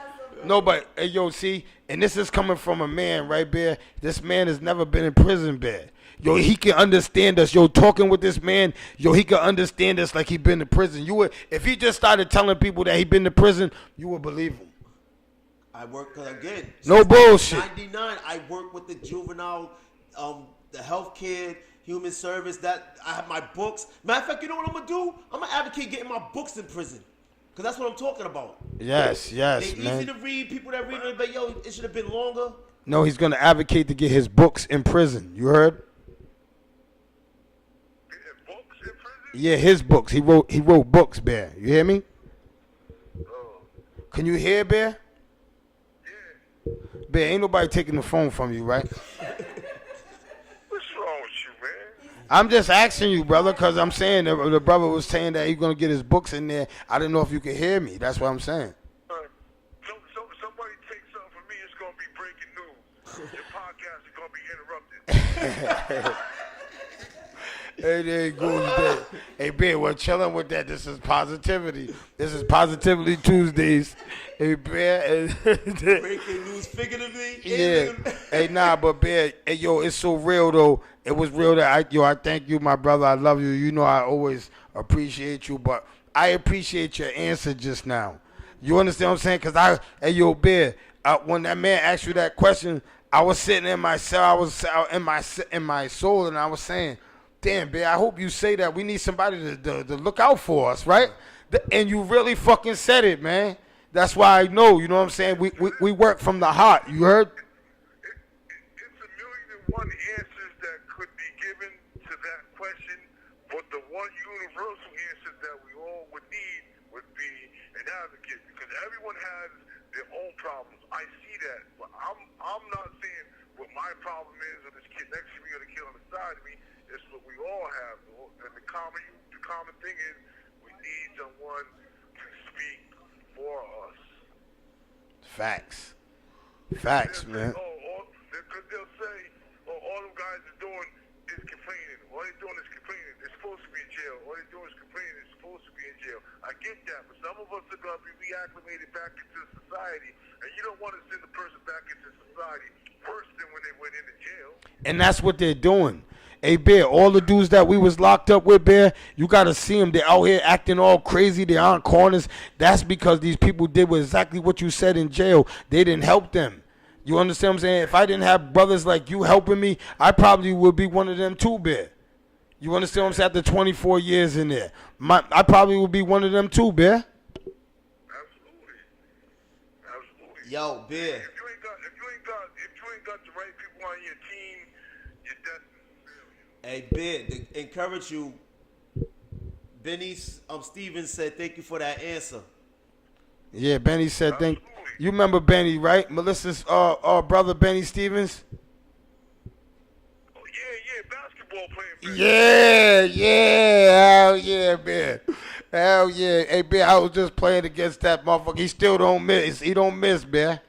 No, but hey, yo, see, and this is coming from a man, right, Bear? This man has never been in prison, Bear. Yo, he can understand us. Yo, talking with this man, yo, he can understand us like he been to prison. If he just started telling people that he been to prison, you would believe him. I work, cause again, no bullshit. 99, I work with the juvenile, the healthcare, human service. That I have my books. Matter of fact, you know what I'm gonna do? I'm gonna advocate getting my books in prison. Cause that's what I'm talking about. Yes, man. Easy to read. People that read it, but yo, it should have been longer. No, he's gonna advocate to get his books in prison. You heard? Books in prison? Yeah, his books. He wrote books, Bear. You hear me? Can you hear, Bear? Yeah. Bear, ain't nobody taking the phone from you, right? What's wrong with you, man? I'm just asking you, brother, because I'm saying the brother was saying that he's going to get his books in there. I didn't know if you could hear me. That's what I'm saying. Somebody take something from me, it's going to be breaking news. Your podcast is going to be interrupted. Hey, there he goes there. Hey, Bear, we're chilling with that. This is positivity. This is Positivity Tuesdays. Hey, Bear. Breaking news figuratively. Yeah. Hey, nah, but Bear, hey, yo, it's so real, though. It was real that I thank you, my brother. I love you. You know I always appreciate you, but I appreciate your answer just now. You understand what I'm saying? Because hey, yo, Bear, when that man asked you that question, I was sitting in my cell. I was in my soul, and I was saying, damn, Bear, I hope you say that. We need somebody to look out for us, right? And you really fucking said it, man. That's why I know, you know what I'm saying? We work from the heart. You heard? It's a million and one answers that could be given, common thing is we need someone to speak for us. Facts, They'll man. say, because they'll say, all them guys are doing is complaining. All they're doing is complaining. They're supposed to be in jail. All they're doing is complaining. They're supposed to be in jail. I get that, but some of us are going to be reacclimated back into society, and you don't want to send the person back into society worse than when they went into jail. And that's what they're doing. Hey, Bear, all the dudes that we was locked up with, Bear, you got to see them. They're out here acting all crazy. They're on corners. That's because these people did exactly what you said in jail. They didn't help them. You understand what I'm saying? If I didn't have brothers like you helping me, I probably would be one of them too, Bear. You understand what I'm saying? After 24 years in there, I probably would be one of them too, Bear. Absolutely. Yo, Bear. If you ain't got the right people on your team, you're destined to fail. Hey, Ben, to encourage you, Benny Stevens said thank you for that answer. Yeah, Benny said thank. You remember Benny, right? Melissa's brother, Benny Stevens. Oh, yeah, basketball player. Hell yeah, man. Hell yeah. Hey, Ben, I was just playing against that motherfucker. He still don't miss. He don't miss, man.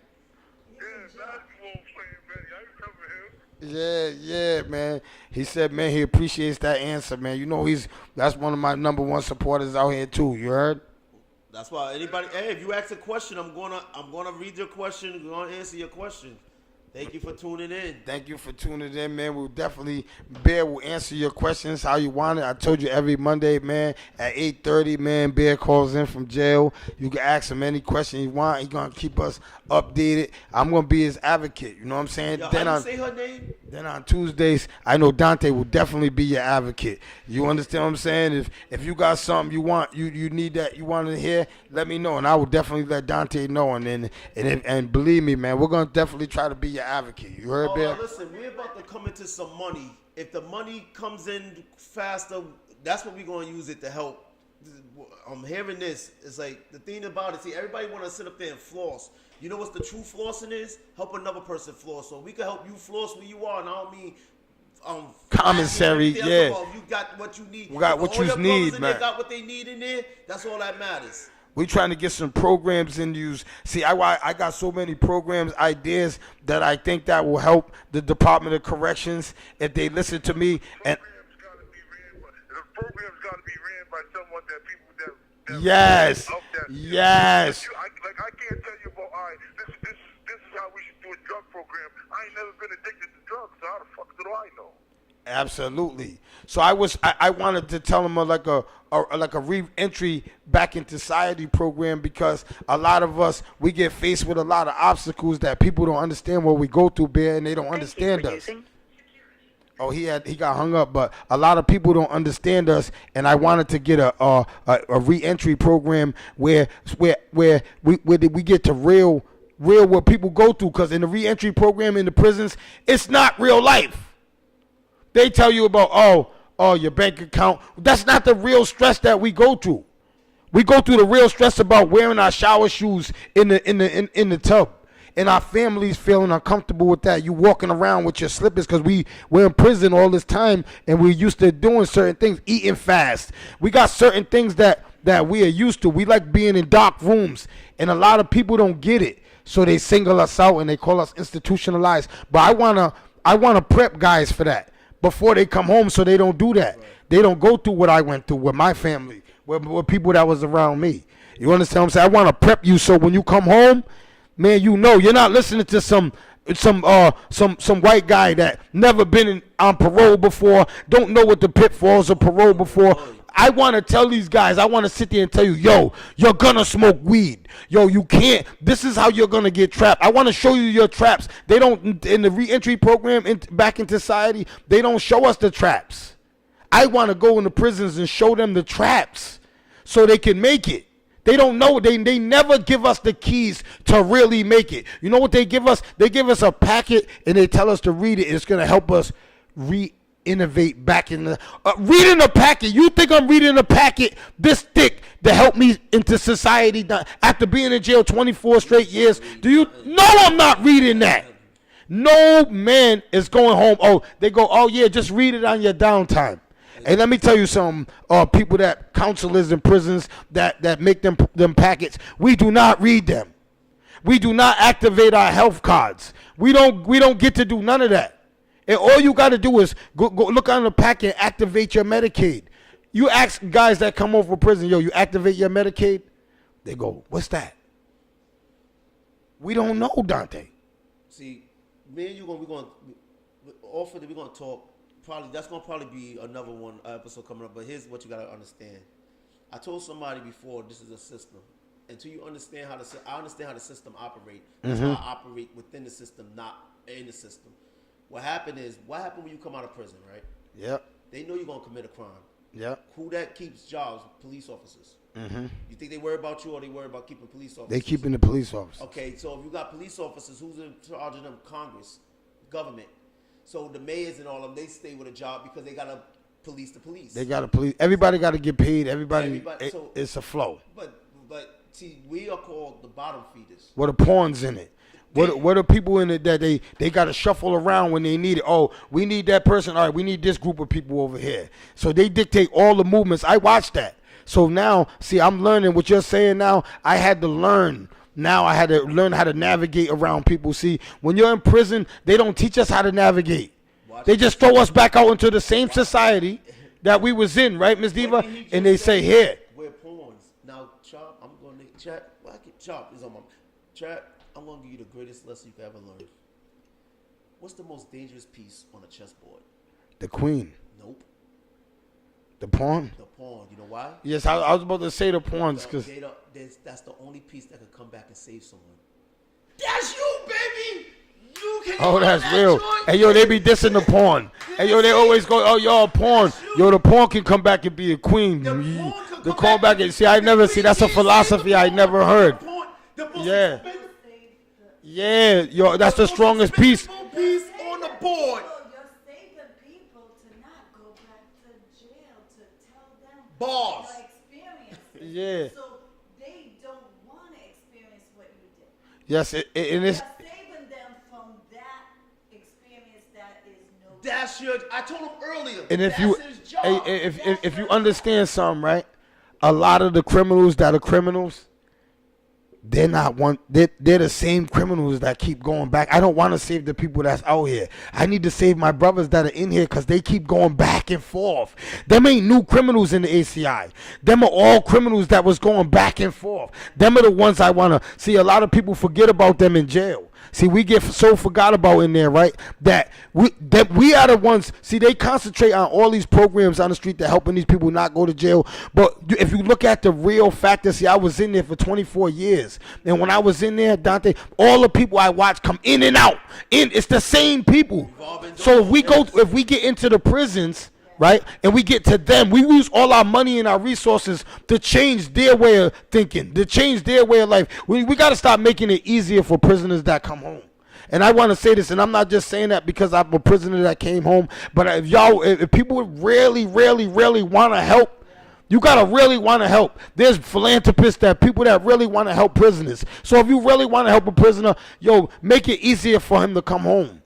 Yeah, basketball player, Benny. I remember him. Yeah, man. He said, man, he appreciates that answer, man. You know, that's one of my number one supporters out here too. You heard? That's why anybody. Hey, if you ask a question, I'm gonna read your question. I'm gonna answer your question. Thank you for tuning in. Thank you for tuning in, man. We'll definitely, Bear will answer your questions how you want it. I told you every Monday, man, at 8:30, man, Bear calls in from jail. You can ask him any question you want. He's going to keep us updated. I'm going to be his advocate. You know what I'm saying? Yo, how you say her name? Then on Tuesdays, I know Dante will definitely be your advocate. You understand what I'm saying? If you got something you want, you need that, you want to hear, let me know, and I will definitely let Dante know. And believe me, man, we're going to definitely try to be your advocate. You heard, Bear? Listen, we're about to come into some money. If the money comes in faster, that's what we're going to use it to help. I'm hearing this. It's like, the thing about it, see, everybody want to sit up there and floss. You know what's the true flossing is? Help another person floss. So we can help you floss where you are, and I don't mean commissary, yeah. You got what you need. We got what you need, man. They got what they need in there. That's all that matters. We trying to get some programs in use. See, I got so many programs, ideas that I think that will help the Department of Corrections if they listen to me. And The program's got to be ran by someone that people that yes, yes. I can't tell you about, all right, this is how we should do a drug program. I ain't never been addicted to drugs, so how the fuck do I know? Absolutely. So I wanted to tell them like a re-entry back into society program, because a lot of us, we get faced with a lot of obstacles that people don't understand what we go through, Bear, and they don't understand us. Oh, he got hung up, but a lot of people don't understand us, and I wanted to get a re-entry program where we get to real what people go through, because in the re-entry program in the prisons, it's not real life. They tell you about, oh, your bank account. That's not the real stress that we go through. We go through the real stress about wearing our shower shoes in the tub, and our families feeling uncomfortable with that. You walking around with your slippers because we're in prison all this time, and we're used to doing certain things, eating fast. We got certain things that we are used to. We like being in dark rooms, and a lot of people don't get it, so they single us out and they call us institutionalized. But I wanna prep guys for that before they come home, so they don't do that. Right. They don't go through what I went through with my family, with people that was around me. You understand what I'm saying? I want to prep you so when you come home, man, you know you're not listening to some white guy that never been on parole before, don't know what the pitfalls of parole before. I want to tell these guys, I want to sit there and tell you, yo, you're going to smoke weed. Yo, you can't. This is how you're going to get trapped. I want to show you your traps. They don't, in the reentry program, back into society, they don't show us the traps. I want to go into prisons and show them the traps so they can make it. They don't know. They never give us the keys to really make it. You know what they give us? They give us a packet and they tell us to read it. It's going to help us innovate back in the reading a packet. You think I'm reading a packet this thick to help me into society after being in jail 24 straight years? Do you know I'm not reading that? No man is going home. Oh, they go, oh yeah, just read it on your downtime. And let me tell you something, people that counselors in prisons that make them packets, we do not read them. We do not activate our health cards. We don't get to do none of that. And all you got to do is go look on the packet and activate your Medicaid. You ask guys that come over prison, yo, you activate your Medicaid? They go, what's that? We don't know, Dante. See, me and you we're gonna talk. Probably that's gonna probably be another one episode coming up. But here's what you gotta understand. I told somebody before, this is a system. Until you understand I understand how the system operates. That's how I operate within the system, not in the system. What happened when you come out of prison, right? Yep. They know you're gonna commit a crime. Yep. Who that keeps jobs? Police officers. You think they worry about you, or they worry about keeping police officers? They keeping the police officers. Okay, so if you got police officers, who's in charge of them? Congress, government. So the mayors and all of them, they stay with a job because they gotta police the police. They gotta police. Everybody got to get paid. It's a flow. But see, we are called the bottom feeders. What are pawns in it? What are people in it that they got to shuffle around when they need it? Oh, we need that person. All right, we need this group of people over here. So they dictate all the movements. I watched that. So now, see, I'm learning what you're saying now. I had to learn. Now I had to learn how to navigate around people. See, when you're in prison, they don't teach us how to navigate. They just throw us back out into the same society that we was in, right, Ms. Diva? And they say, here. We're pawns. Now, Chop, I'm going to chat. Chop is on my chat. I'm going to give you the greatest lesson you could ever learn. What's the most dangerous piece on a chessboard? The queen. Nope. The pawn? The pawn. You know why? Yes, I was about to say the pawns because that's the only piece that could come back and save someone. That's you, baby. You can. Oh, that's real. Hey, yo, they be dissing the pawn. Hey, yo, they always go, oh, yo, a pawn. Yo, the pawn can come back and be a queen. The call back and see, I never see. That's a philosophy I never heard. Yeah. Yeah, yo, that's the strongest piece. Piece on the board. You're saving people to not go back to jail, to tell them Bars. your experiences. Yeah. So they don't want to experience what you did. Yes, and it's You're saving them from that experience that is no. That's your. I told him earlier. and if that's you his job. if you understand something, right? A lot of the criminals that are criminals, they're not they're the same criminals that keep going back. I don't want to save the people that's out here. I need to save my brothers that are in here because they keep going back and forth. Them ain't new criminals in the ACI. Them are all criminals that was going back and forth. Them are the ones I want to see. A lot of people forget about them in jail. See, we get so forgot about in there, right? That we are the ones. See, they concentrate on all these programs on the street that helping these people not go to jail. But if you look at the real factor, see, I was in there for 24 years, and when I was in there, Dante, all the people I watch come in and out. It's the same people. So if we get into the prisons, right, and we get to them, we use all our money and our resources to change their way of thinking, to change their way of life. We got to stop making it easier for prisoners that come home. And I want to say this, and I'm not just saying that because I'm a prisoner that came home, but if people really want to help, you got to really want to help. There's philanthropists, people that really want to help prisoners. So if you really want to help a prisoner, yo, make it easier for him to come home.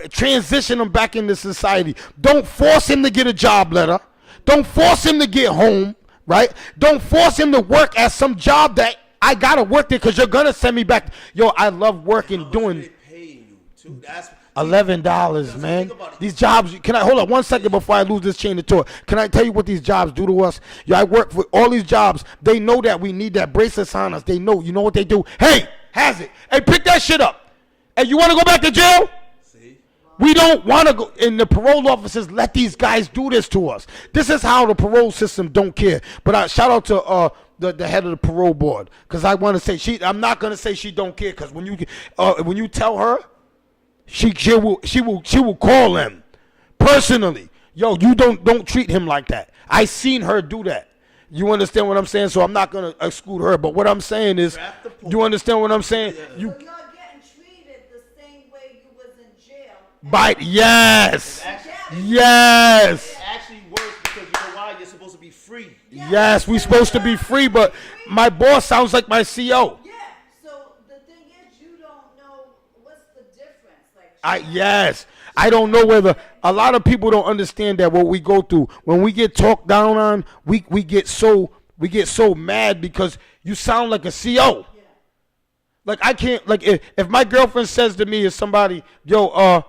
Transition him back into society. Don't force him to get a job letter. Don't force him to get home, right? Don't force him to work at some job that I gotta work there because you're gonna send me back. Yo, I love working doing Paying you too. That's $11, man. These jobs. Can I hold on 1 second before I lose this chain of thought? Can I tell you what these jobs do to us? Yo, I work for all these jobs. They know that we need that bracelets on us. They know. You know what they do? Hey, has it? Hey, pick that shit up. Hey, you want to go back to jail? We don't want to go, and the parole officers let these guys do this to us. This is how the parole system don't care. But shout out to the head of the parole board, because I want to say I'm not gonna say she don't care, because when you tell her, she will call him personally. Yo, you don't treat him like that. I seen her do that. You understand what I'm saying? So I'm not gonna exclude her. But what I'm saying is, you understand what I'm saying? So you're getting treated the same way you was in jail. Yes. It actually works because you know why? You're supposed to be free. Yes, we supposed to be free, but my boss sounds like my CO. Yeah. So the thing is, you don't know what's the difference. Like, I don't know whether a lot of people don't understand that what we go through when we get talked down on, we get so mad because you sound like a CO. Like I can't like if my girlfriend says to me or somebody, yo,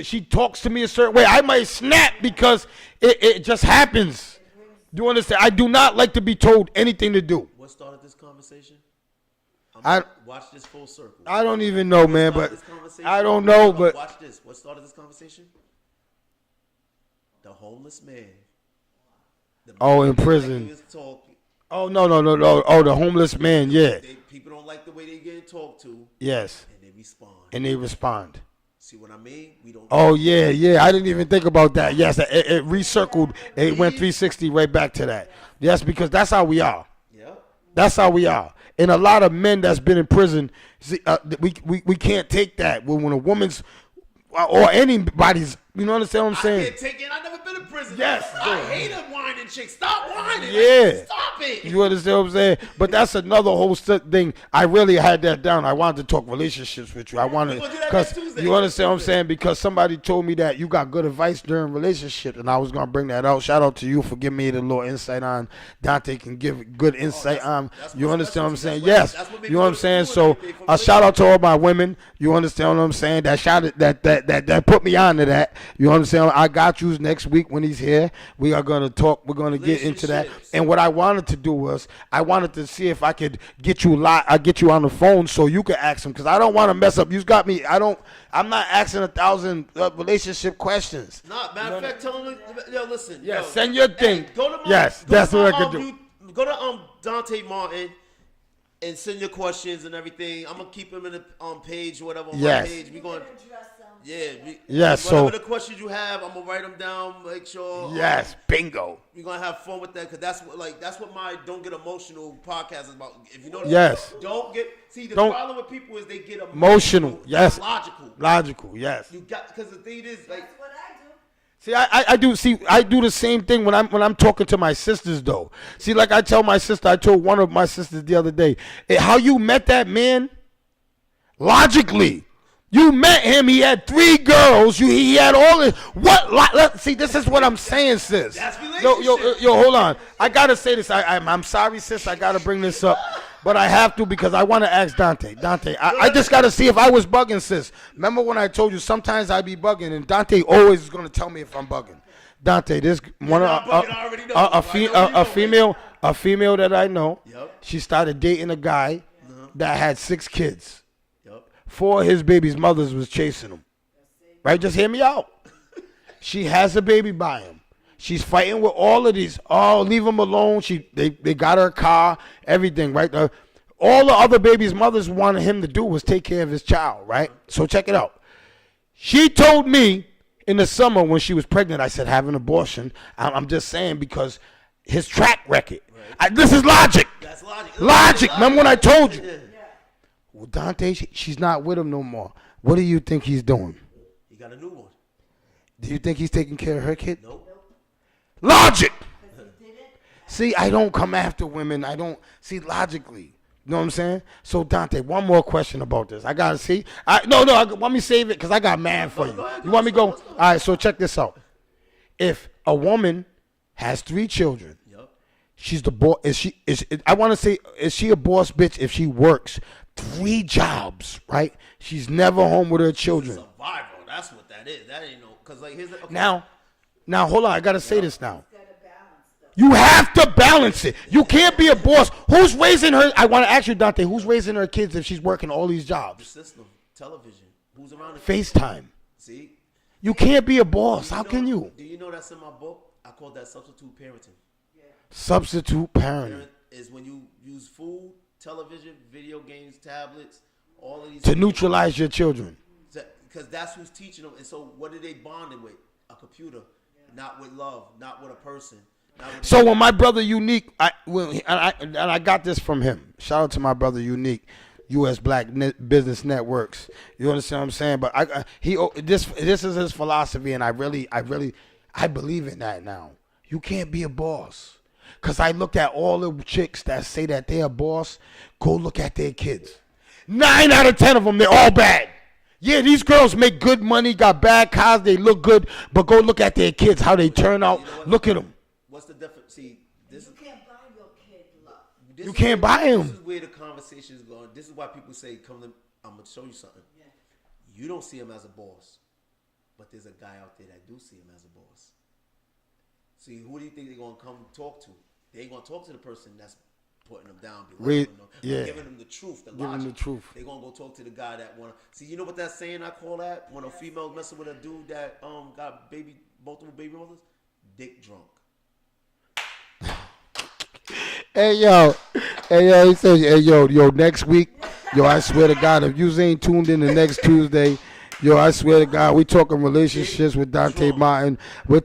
she talks to me a certain way, I might snap because it just happens. Do you understand? I do not like to be told anything to do. What started this conversation? Watch this full circle. I don't even know, man, but I don't know, but watch this. What started this conversation? The homeless man. In prison. Oh no. Oh, the homeless man. Yeah. People don't like the way they get talked to. Yes. And they respond. See what I mean? We don't. Oh yeah. I didn't even think about that. Yes, it recircled. It went 360 right back to that. Yes, because that's how we are. Yeah. That's how we are. And a lot of men that's been in prison, we can't take that. When a woman's or anybody's, you know, understand what I'm saying? I can't take it. I've never been in prison. Yes. I hate a whining chick. Stop whining. Yeah. Like, stop it. You understand what I'm saying? But that's another whole thing. I really had that down. I wanted to talk relationships with you. I wanted, because you understand what I'm saying? Because somebody told me that you got good advice during relationships, and I was gonna bring that out. Shout out to you for giving me the little insight on. Dante can give good insight on. You understand what I'm saying? Yes. You know what I'm saying? So a shout out to all my women. You understand what I'm saying? That put me on to that. You understand? I got you next week when he's here. We are gonna talk. We're gonna get into that. And what I wanted to do was I wanted to see if I could get you on the phone so you could ask him, because I don't want to mess up. You got me. I'm not asking 1,000 relationship questions. Nah, matter of fact, tell him. Yo, listen. Yeah, yo, send your thing. Hey, go to yes, that's what I could do. Go to Dante Martin and send your questions and everything. I'm gonna keep him in the page or whatever on my page. We going. Yes, whatever the questions you have, I'm gonna write them down. Make sure. Yes, bingo. We're gonna have fun with that, because that's what my Don't Get Emotional podcast is about. If you know, the problem with people is they get emotional. Yes, logical. Yes. You got, because the thing is, like, That's what I do. See, I do. See, I do the same thing when I'm talking to my sisters, though. See, like I tell my sister, I told one of my sisters the other day, how you met that man? Logically. You met him. He had 3 girls. He had all this. What? See, this is what I'm saying, sis. That's Yo, hold on. I gotta say this. I'm sorry, sis. I gotta bring this up, but I have to because I want to ask Dante. I just gotta see if I was bugging, sis. Remember when I told you sometimes I be bugging, and Dante always is gonna tell me if I'm bugging. Dante, this one a female that I know. Yep. She started dating a guy that had 6 kids. 4 of his baby's mothers was chasing him. Right? Just hear me out. She has a baby by him. She's fighting with all of these. Oh, leave him alone. They got her car, everything, right? All the other baby's mothers wanted him to do was take care of his child, right? So check it out. She told me in the summer when she was pregnant, I said, have an abortion. I'm just saying because his track record. Right. This is logic. That's logic. Logic. Remember when I told you? Well, Dante, she's not with him no more. What do you think he's doing? He got a new one. Do you think he's taking care of her kid? Nope. Logic! See, I don't come after women. I don't see logically. You know what I'm saying? So, Dante, one more question about this. I got to see. Let me save it because I got mad for you. You want me to go? All right, so check this out. If a woman has 3 children, she's the boss. I want to say, is she a boss bitch if she works 3 jobs, right? She's never home with her children. Survival. That's what that is. That ain't no. Because like here's the, okay. Now hold on. I gotta say this now. You have to balance it. You can't be a boss. Who's raising her? I want to ask you, Dante. Who's raising her kids if she's working all these jobs? The system, television. Who's around? FaceTime. See. You can't be a boss. How can you? Do you know that's in my book? I call that substitute parenting. Substitute parenting. Parent is when you use food, television, video games, tablets, all of these to neutralize your children. Because that's who's teaching them. And so what are they bonding with? A computer, not with love, not with a person. So when my brother Unique, I got this from him. Shout out to my brother Unique, U.S. Black Business Networks. You understand what I'm saying? But this is his philosophy, and I believe in that now. You can't be a boss. Because I looked at all the chicks that say that they're a boss. Go look at their kids. 9 out of 10 of them, they're all bad. Yeah, these girls make good money, got bad cars, they look good, but go look at their kids, how they turn out. You know what? Look at them. What's the difference? See, this You is can't buy your kid love. this You is can't where- buy 'em. This is where the conversation is going. This is why people say, "Come to, I'm gonna show you something." Yeah. You don't see him as a boss, but there's a guy out there that do see him as a boss. See, who do you think they're gonna come talk to? They ain't gonna talk to the person that's putting them down, belittling them, yeah. giving them the truth, the Giving them logic. the truth. They gonna go talk to the guy that wanna see. You know what that saying I call that? When a female messing with a dude that got multiple baby mothers, dick drunk. Hey yo, he says, hey yo, next week, yo, I swear to God, if you ain't tuned in the next Tuesday, yo, I swear to God, we talking relationships with Dante Martin.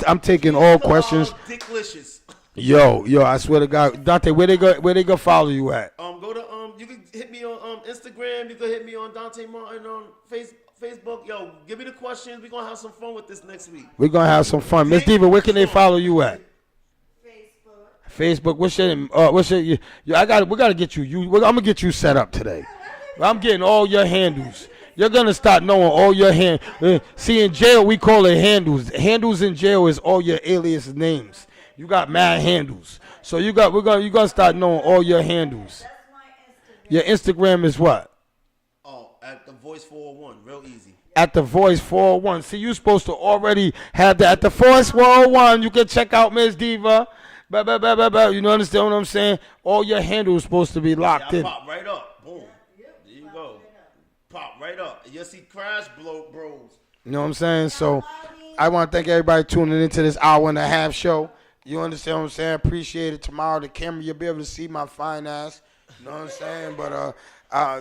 I'm taking all questions. Dicklicious. Yo, I swear to God, Dante, where they go follow you at? Go to you can hit me on Instagram. You can hit me on Dante Martin on Facebook. Yo, give me the questions. We're gonna have some fun with this next week. We're gonna have some fun. Miss Diva, where can they follow you at? Facebook. What's your we gotta get you. I'm gonna get you set up today. I'm getting all your handles. You're gonna start knowing all your see, in jail we call it handles. Handles in jail is all your alias names. You got mad handles. So you're gonna start knowing all your handles. That's my Instagram. Your Instagram is what? Oh, at the Voice 401, real easy. At the Voice 401. See, you're supposed to already have that. At the Voice 401, you can check out Miss Diva. You know, understand what I'm saying? All your handles supposed to be locked in. Pop right up. Boom. There you go. Pop right up. You'll see Crash Bros. You know what I'm saying? So I want to thank everybody tuning into this hour and a half show. You understand what I'm saying? Appreciate it. Tomorrow, the camera, you'll be able to see my fine ass. You know what I'm saying? But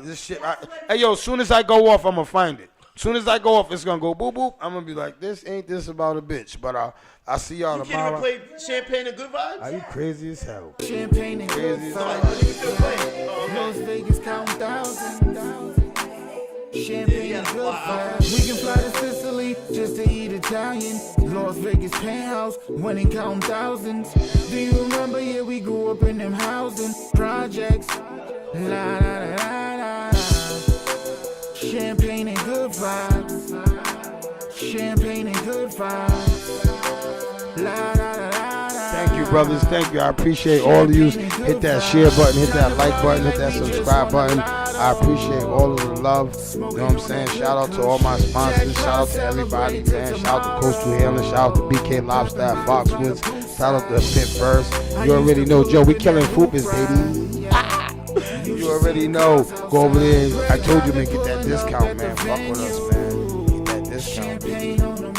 this shit. Hey, yo, as soon as I go off, I'm going to find it. As soon as I go off, it's going to go boop, boop. I'm going to be like, this ain't this about a bitch. But I'll see y'all You tomorrow. can't even play Champagne and Good Vibes? Are you crazy as hell? Champagne and good Crazy as vibes. Las Vegas counting thousands. Champagne and good vibes. We can fly to Sicily just to eat Italian. Las Vegas penthouse, winning counting thousands. Do you remember? Yeah, we grew up in them housing projects. La la la la la. Champagne and good vibes. Champagne and good vibes. La la la la. Thank you, brothers. Thank you. I appreciate all of you. Hit that share button, hit that like button, hit that subscribe button. I appreciate all of the love. You know what I'm saying? Shout out to all my sponsors. Shout out to everybody, man. Shout out to Coastal Healing. Shout out to BK Lobster at Foxwoods. Shout out to Fit First. You already know, Joe. We killing Fupas, baby. You already know. Go over there. I told you, man, get that discount, man. Fuck with us, man.